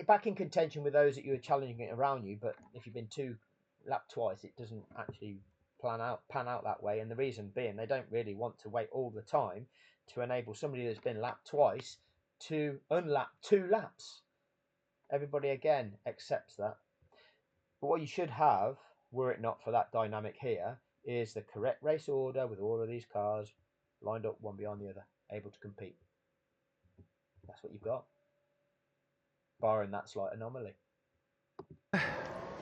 Speaker 1: back in contention with those that you were challenging it around you. But if you've been lapped twice, it doesn't actually pan out that way. And the reason being, they don't really want to wait all the time to enable somebody that's been lapped twice to unlap 2 laps. Everybody again accepts that. But what you should have, were it not for that dynamic here, is the correct race order with all of these cars lined up one behind the other, able to compete. That's what you've got, barring that slight anomaly.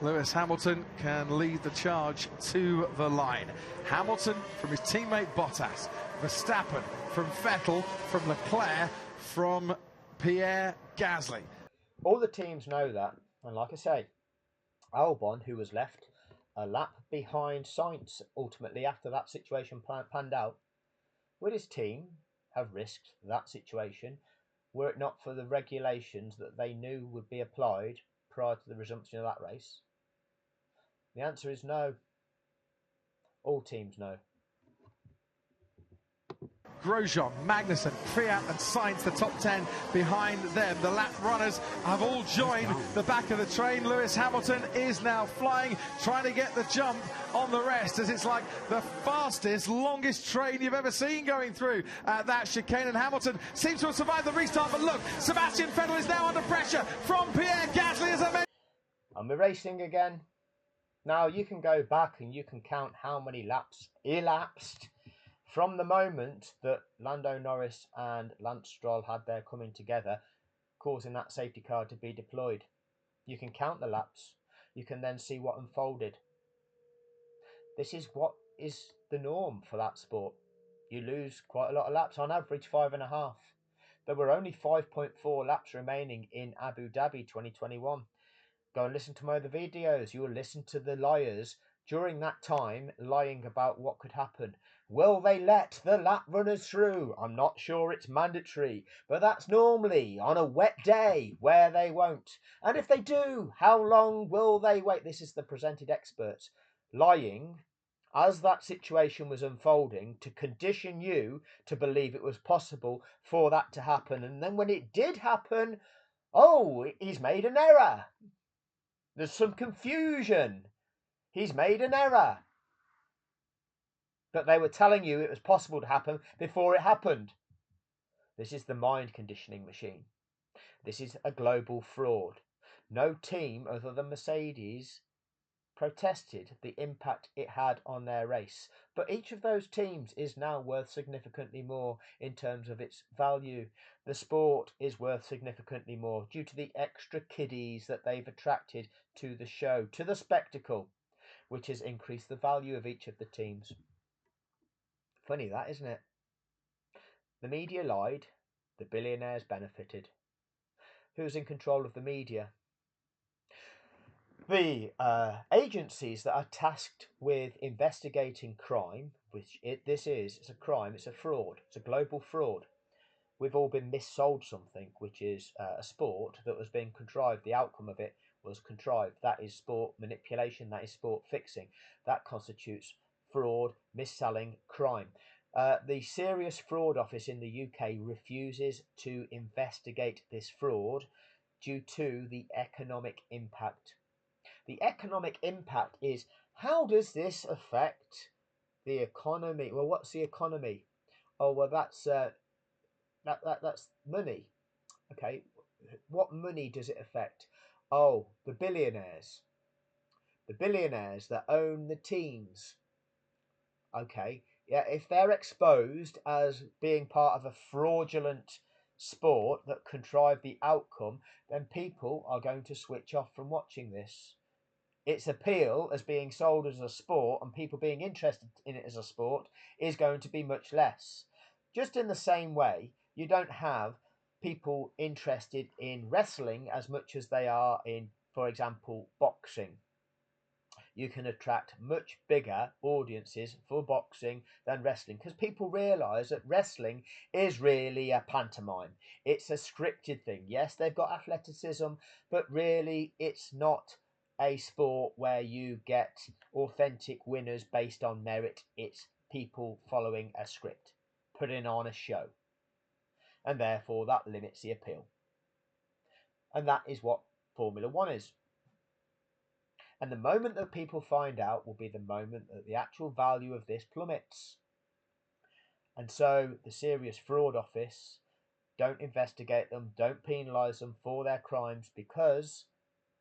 Speaker 7: Lewis Hamilton can lead the charge to the line. Hamilton from his teammate Bottas, Verstappen from Vettel, from Leclerc, from Pierre Gasly.
Speaker 1: All the teams know that, and like I say, Albon, who was left a lap behind Sainz ultimately after that situation panned out, would his team have risked that situation were it not for the regulations that they knew would be applied prior to the resumption of that race? The answer is no. All teams know.
Speaker 7: Grosjean, Magnussen, Kvyat and Sainz, the top 10 behind them. The lap runners have all joined the back of the train. Lewis Hamilton is now flying, trying to get the jump on the rest, as it's like the fastest, longest train you've ever seen going through that chicane. And Hamilton seems to have survived the restart, but look, Sebastian Vettel is now under pressure from Pierre Gasly, as I mentioned.
Speaker 1: And we're racing again. Now you can go back and you can count how many laps elapsed from the moment that Lando Norris and Lance Stroll had their coming together, causing that safety car to be deployed. You can count the laps. You can then see what unfolded. This is what is the norm for that sport. You lose quite a lot of laps, on average 5.5. There were only 5.4 laps remaining in Abu Dhabi 2021. Go and listen to my other videos. You will listen to the liars during that time lying about what could happen. Will they let the lap runners through? I'm not sure it's mandatory, but that's normally on a wet day where they won't. And if they do, how long will they wait? This is the presented experts lying as that situation was unfolding to condition you to believe it was possible for that to happen. And then when it did happen, oh, he's made an error. There's some confusion. He's made an error. But they were telling you it was possible to happen before it happened. This is the mind conditioning machine. This is a global fraud. No team other than Mercedes protested the impact it had on their race. But each of those teams is now worth significantly more in terms of its value. The sport is worth significantly more due to the extra kiddies that they've attracted to the show, to the spectacle, which has increased the value of each of the teams. Funny that, isn't it? The media lied, the billionaires benefited. Who's in control of the media? The agencies that are tasked with investigating crime, which it's a crime, it's a fraud, it's a global fraud. We've all been missold something, which is a sport that was being contrived. The outcome of it was contrived. That is sport manipulation, that is sport fixing. That constitutes fraud, mis-selling, crime. The Serious Fraud Office in the UK refuses to investigate this fraud due to the economic impact. The economic impact is, how does this affect the economy? Well, what's the economy? Oh, well, that's money. Okay, what money does it affect? Oh, the billionaires. The billionaires that own the teams. Okay, yeah, if they're exposed as being part of a fraudulent sport that contrived the outcome, then people are going to switch off from watching this. Its appeal as being sold as a sport and people being interested in it as a sport is going to be much less. Just in the same way, you don't have people interested in wrestling as much as they are in, for example, boxing. You can attract much bigger audiences for boxing than wrestling because people realize that wrestling is really a pantomime. It's a scripted thing. Yes, they've got athleticism, but really it's not a sport where you get authentic winners based on merit. It's people following a script, putting on a show, and therefore that limits the appeal. And that is what Formula One is. And the moment that people find out will be the moment that the actual value of this plummets. And so the Serious Fraud Office don't investigate them, don't penalise them for their crimes, because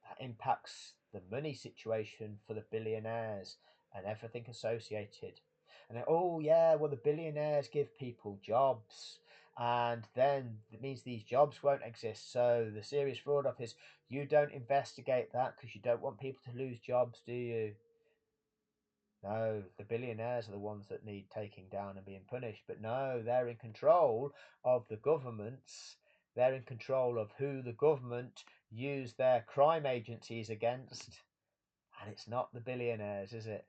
Speaker 1: that impacts the money situation for the billionaires and everything associated. And then, oh yeah, well, the billionaires give people jobs, and then it means these jobs won't exist. So the Serious Fraud Office, you don't investigate that because you don't want people to lose jobs, do you? No, the billionaires are the ones that need taking down and being punished. But no, they're in control of the governments. They're in control of who the government use their crime agencies against. And it's not the billionaires, is it?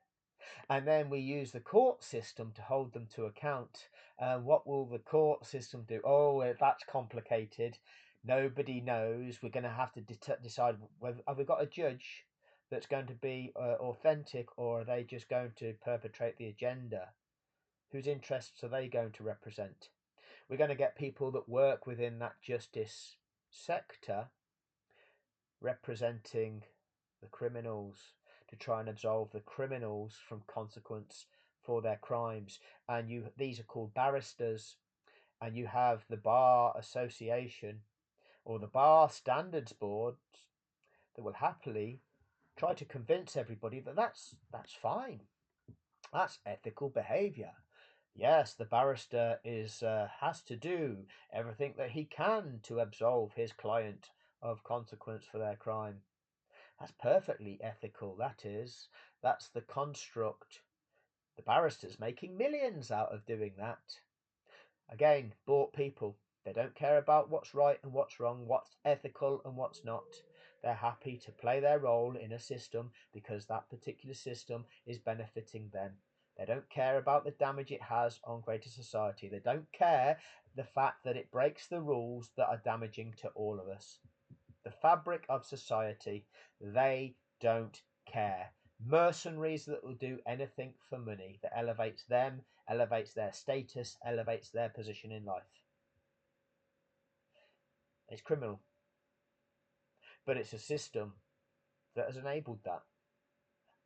Speaker 1: And then we use the court system to hold them to account. What will the court system do? Oh, that's complicated. Nobody knows. We're going to have to decide whether have we got a judge that's going to be authentic, or are they just going to perpetrate the agenda? Whose interests are they going to represent? We're going to get people that work within that justice sector representing the criminals to try and absolve the criminals from consequence for their crimes. And these are called barristers, and you have the Bar Association or the Bar Standards Board that will happily try to convince everybody that that's fine. That's ethical behaviour. Yes, the barrister has to do everything that he can to absolve his client of consequence for their crime. That's perfectly ethical, that is. That's the construct. The barrister's making millions out of doing that. Again, bought people. They don't care about what's right and what's wrong, what's ethical and what's not. They're happy to play their role in a system because that particular system is benefiting them. They don't care about the damage it has on greater society. They don't care the fact that it breaks the rules that are damaging to all of us. The fabric of society, they don't care. Mercenaries that will do anything for money, that elevates them, elevates their status, elevates their position in life. It's criminal. But it's a system that has enabled that.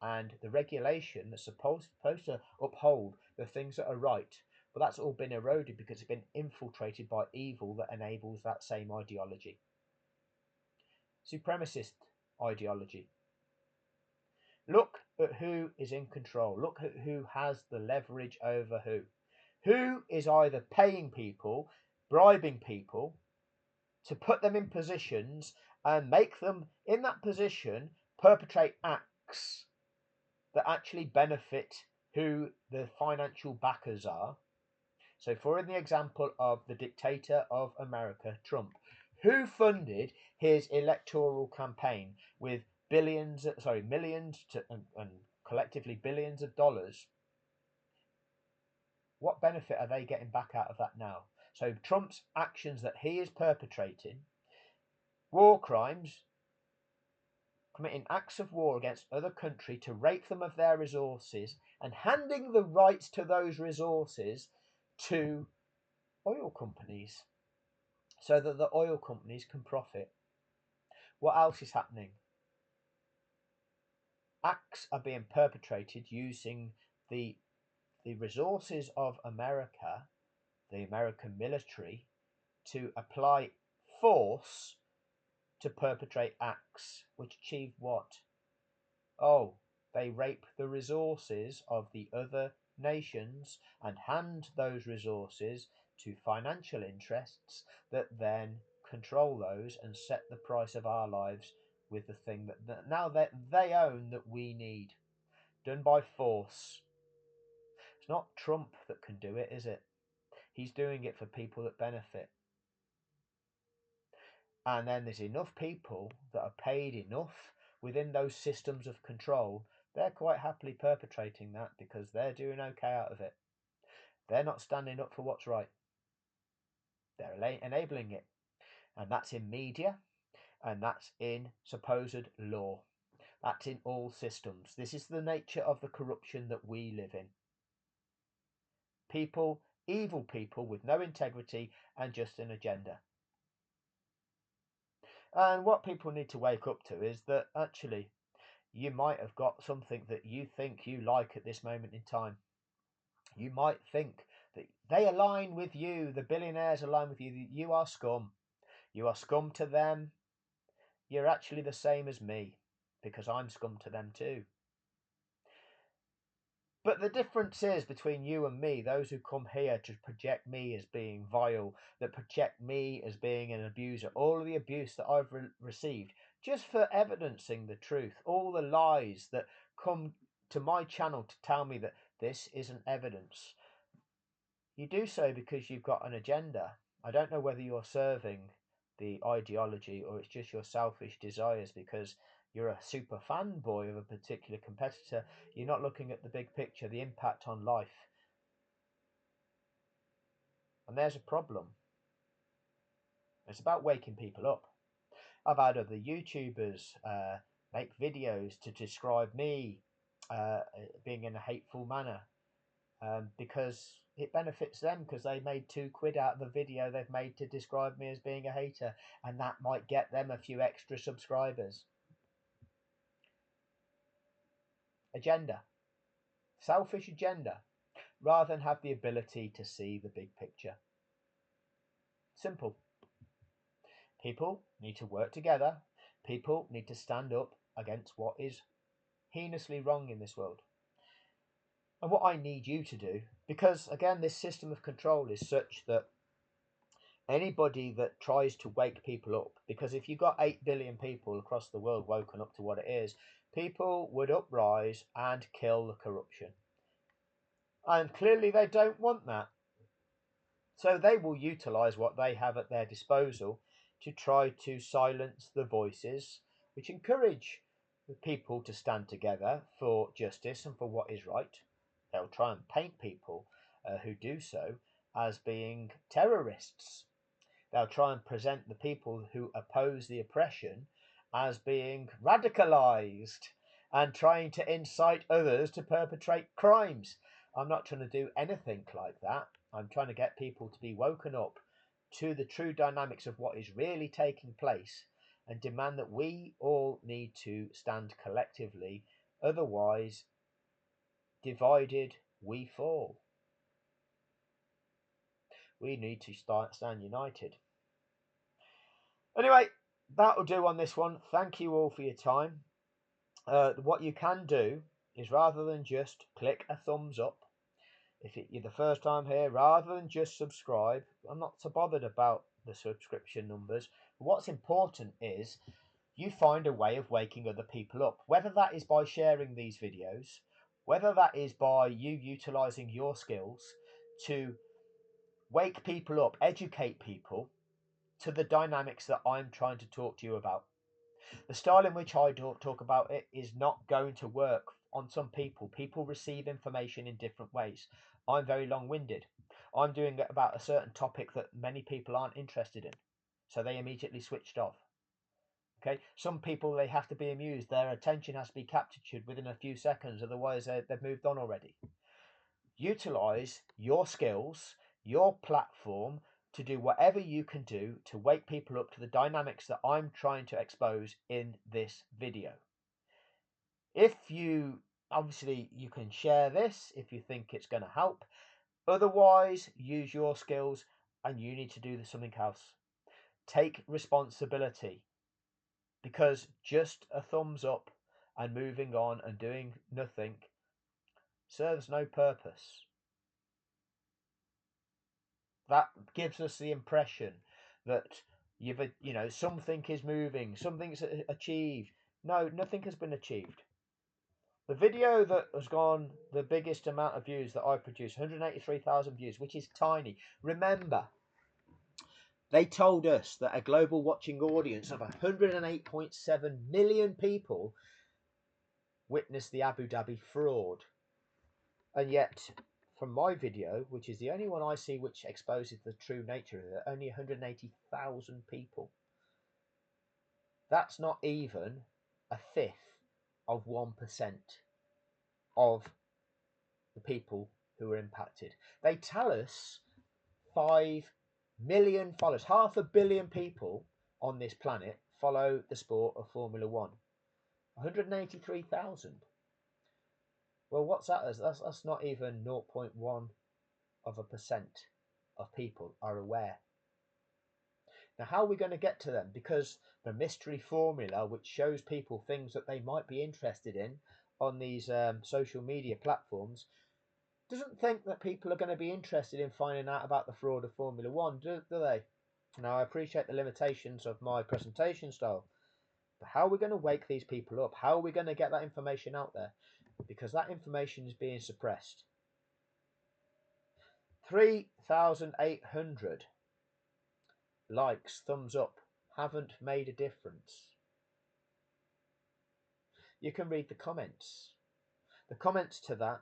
Speaker 1: And the regulation that's supposed to uphold the things that are right, but that's all been eroded because it's been infiltrated by evil that enables that same ideology. Supremacist ideology. Look at who is in control. Look at who has the leverage over who. Who is either paying people, bribing people to put them in positions and make them in that position perpetrate acts that actually benefit who the financial backers are. So, for in the example of the dictator of America, Trump, who funded his electoral campaign with millions and collectively billions of dollars, what benefit are they getting back out of that now? So Trump's actions that he is perpetrating, war crimes, committing acts of war against other countries to rape them of their resources and handing the rights to those resources to oil companies so that the oil companies can profit. What else is happening? Acts are being perpetrated using the resources of America, the American military, to apply force to perpetrate acts which achieve what? Oh, they rape the resources of the other nations and hand those resources to financial interests that then control those and set the price of our lives with the thing that now that they own that we need. Done by force. It's not Trump that can do it, is it? He's doing it for people that benefit. And then there's enough people that are paid enough within those systems of control. They're quite happily perpetrating that because they're doing okay out of it. They're not standing up for what's right. They're enabling it. And that's in media, and that's in supposed law. That's in all systems. This is the nature of the corruption that we live in. People, evil people with no integrity and just an agenda. And what people need to wake up to is that actually you might have got something that you think you like at this moment in time. You might think that they align with you, the billionaires align with you. You are scum. You are scum to them. You're actually the same as me because I'm scum to them too. But the difference is between you and me, those who come here to project me as being vile, that project me as being an abuser, all of the abuse that I've received, just for evidencing the truth, all the lies that come to my channel to tell me that this isn't evidence. You do so because you've got an agenda. I don't know whether you're serving the ideology or it's just your selfish desires because you're a super fanboy of a particular competitor. You're not looking at the big picture, the impact on life. And there's a problem. It's about waking people up. I've had other YouTubers make videos to describe me being in a hateful manner because it benefits them because they made £2 out of a video they've made to describe me as being a hater, and that might get them a few extra subscribers. Agenda. Selfish agenda, rather than have the ability to see the big picture. Simple. People need to work together. People need to stand up against what is heinously wrong in this world. And what I need you to do, because again, this system of control is such that anybody that tries to wake people up, because if you got 8 billion people across the world woken up to what it is, people would uprise and kill the corruption. And clearly they don't want that. So they will utilize what they have at their disposal to try to silence the voices which encourage people to stand together for justice and for what is right. They'll try and paint people who do so as being terrorists. They'll try and present the people who oppose the oppression as being radicalized and trying to incite others to perpetrate crimes. I'm not trying to do anything like that. I'm trying to get people to be woken up to the true dynamics of what is really taking place and demand that we all need to stand collectively. Otherwise, divided, we fall. We need to stand united. Anyway, that'll do on this one. Thank you all for your time. What you can do is, rather than just click a thumbs up, if you're the first time here, rather than just subscribe, I'm not so bothered about the subscription numbers. What's important is you find a way of waking other people up, whether that is by sharing these videos, whether that is by you utilizing your skills to wake people up, educate people to the dynamics that I'm trying to talk to you about. The style in which I talk about it is not going to work on some people. People receive information in different ways. I'm very long-winded. I'm doing it about a certain topic that many people aren't interested in, so they immediately switched off. Okay, some people, they have to be amused. Their attention has to be captured within a few seconds, otherwise they've moved on already. Utilize your skills, your platform, to do whatever you can do to wake people up to the dynamics that I'm trying to expose in this video. If you, obviously, you can share this if you think it's going to help. Otherwise, use your skills and you need to do something else. Take responsibility, because just a thumbs up and moving on and doing nothing serves no purpose. That gives us the impression that something is moving, something's achieved. No, nothing has been achieved. The video that has gone the biggest amount of views that I've produced, 183,000 views, which is tiny. Remember, they told us that a global watching audience of 108.7 million people witnessed the Abu Dhabi fraud. And yet, from my video, which is the only one I see which exposes the true nature of it, only 180,000 people. That's not even a fifth of 1% of the people who are impacted. They tell us 5 million followers, 500 million people on this planet follow the sport of Formula One. 183,000. Well, what's that? That's not even 0.1% of people are aware. Now, how are we going to get to them? Because the mystery formula, which shows people things that they might be interested in on these social media platforms, doesn't think that people are going to be interested in finding out about the fraud of Formula One, do they? Now, I appreciate the limitations of my presentation style, but how are we going to wake these people up? How are we going to get that information out there? Because that information is being suppressed. 3,800 likes, thumbs up, haven't made a difference. You can read the comments. The comments to that,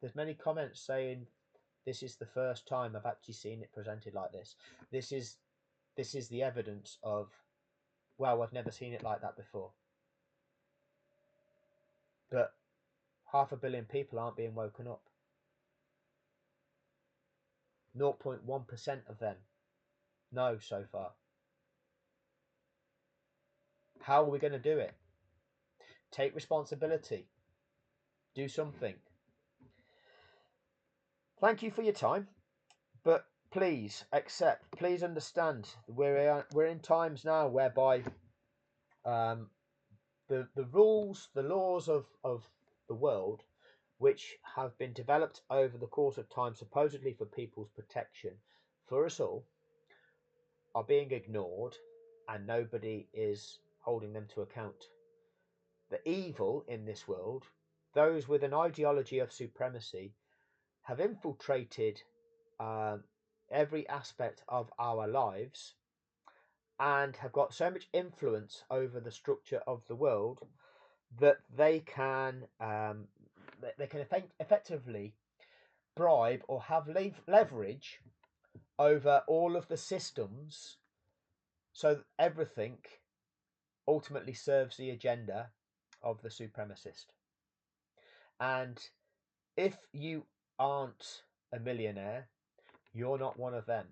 Speaker 1: there's many comments saying, this is the first time I've actually seen it presented like this. This is the evidence of, well, I've never seen it like that before. But 500 million people aren't being woken up. 0.1% of them know so far. How are we going to do it? Take responsibility. Do something. Thank you for your time, but please understand we're in times now whereby the rules, the laws of the world, which have been developed over the course of time, supposedly for people's protection, for us all, are being ignored, and nobody is holding them to account. The evil in this world, those with an ideology of supremacy, have infiltrated every aspect of our lives, and have got so much influence over the structure of the world that they can effectively bribe or have leverage over all of the systems, so that everything ultimately serves the agenda of the supremacist. And if you aren't a millionaire, you're not one of them.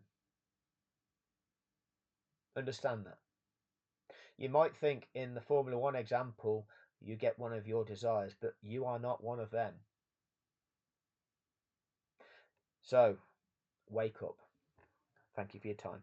Speaker 1: Understand that. You might think in the Formula One example, you get one of your desires, but you are not one of them. So, wake up. Thank you for your time.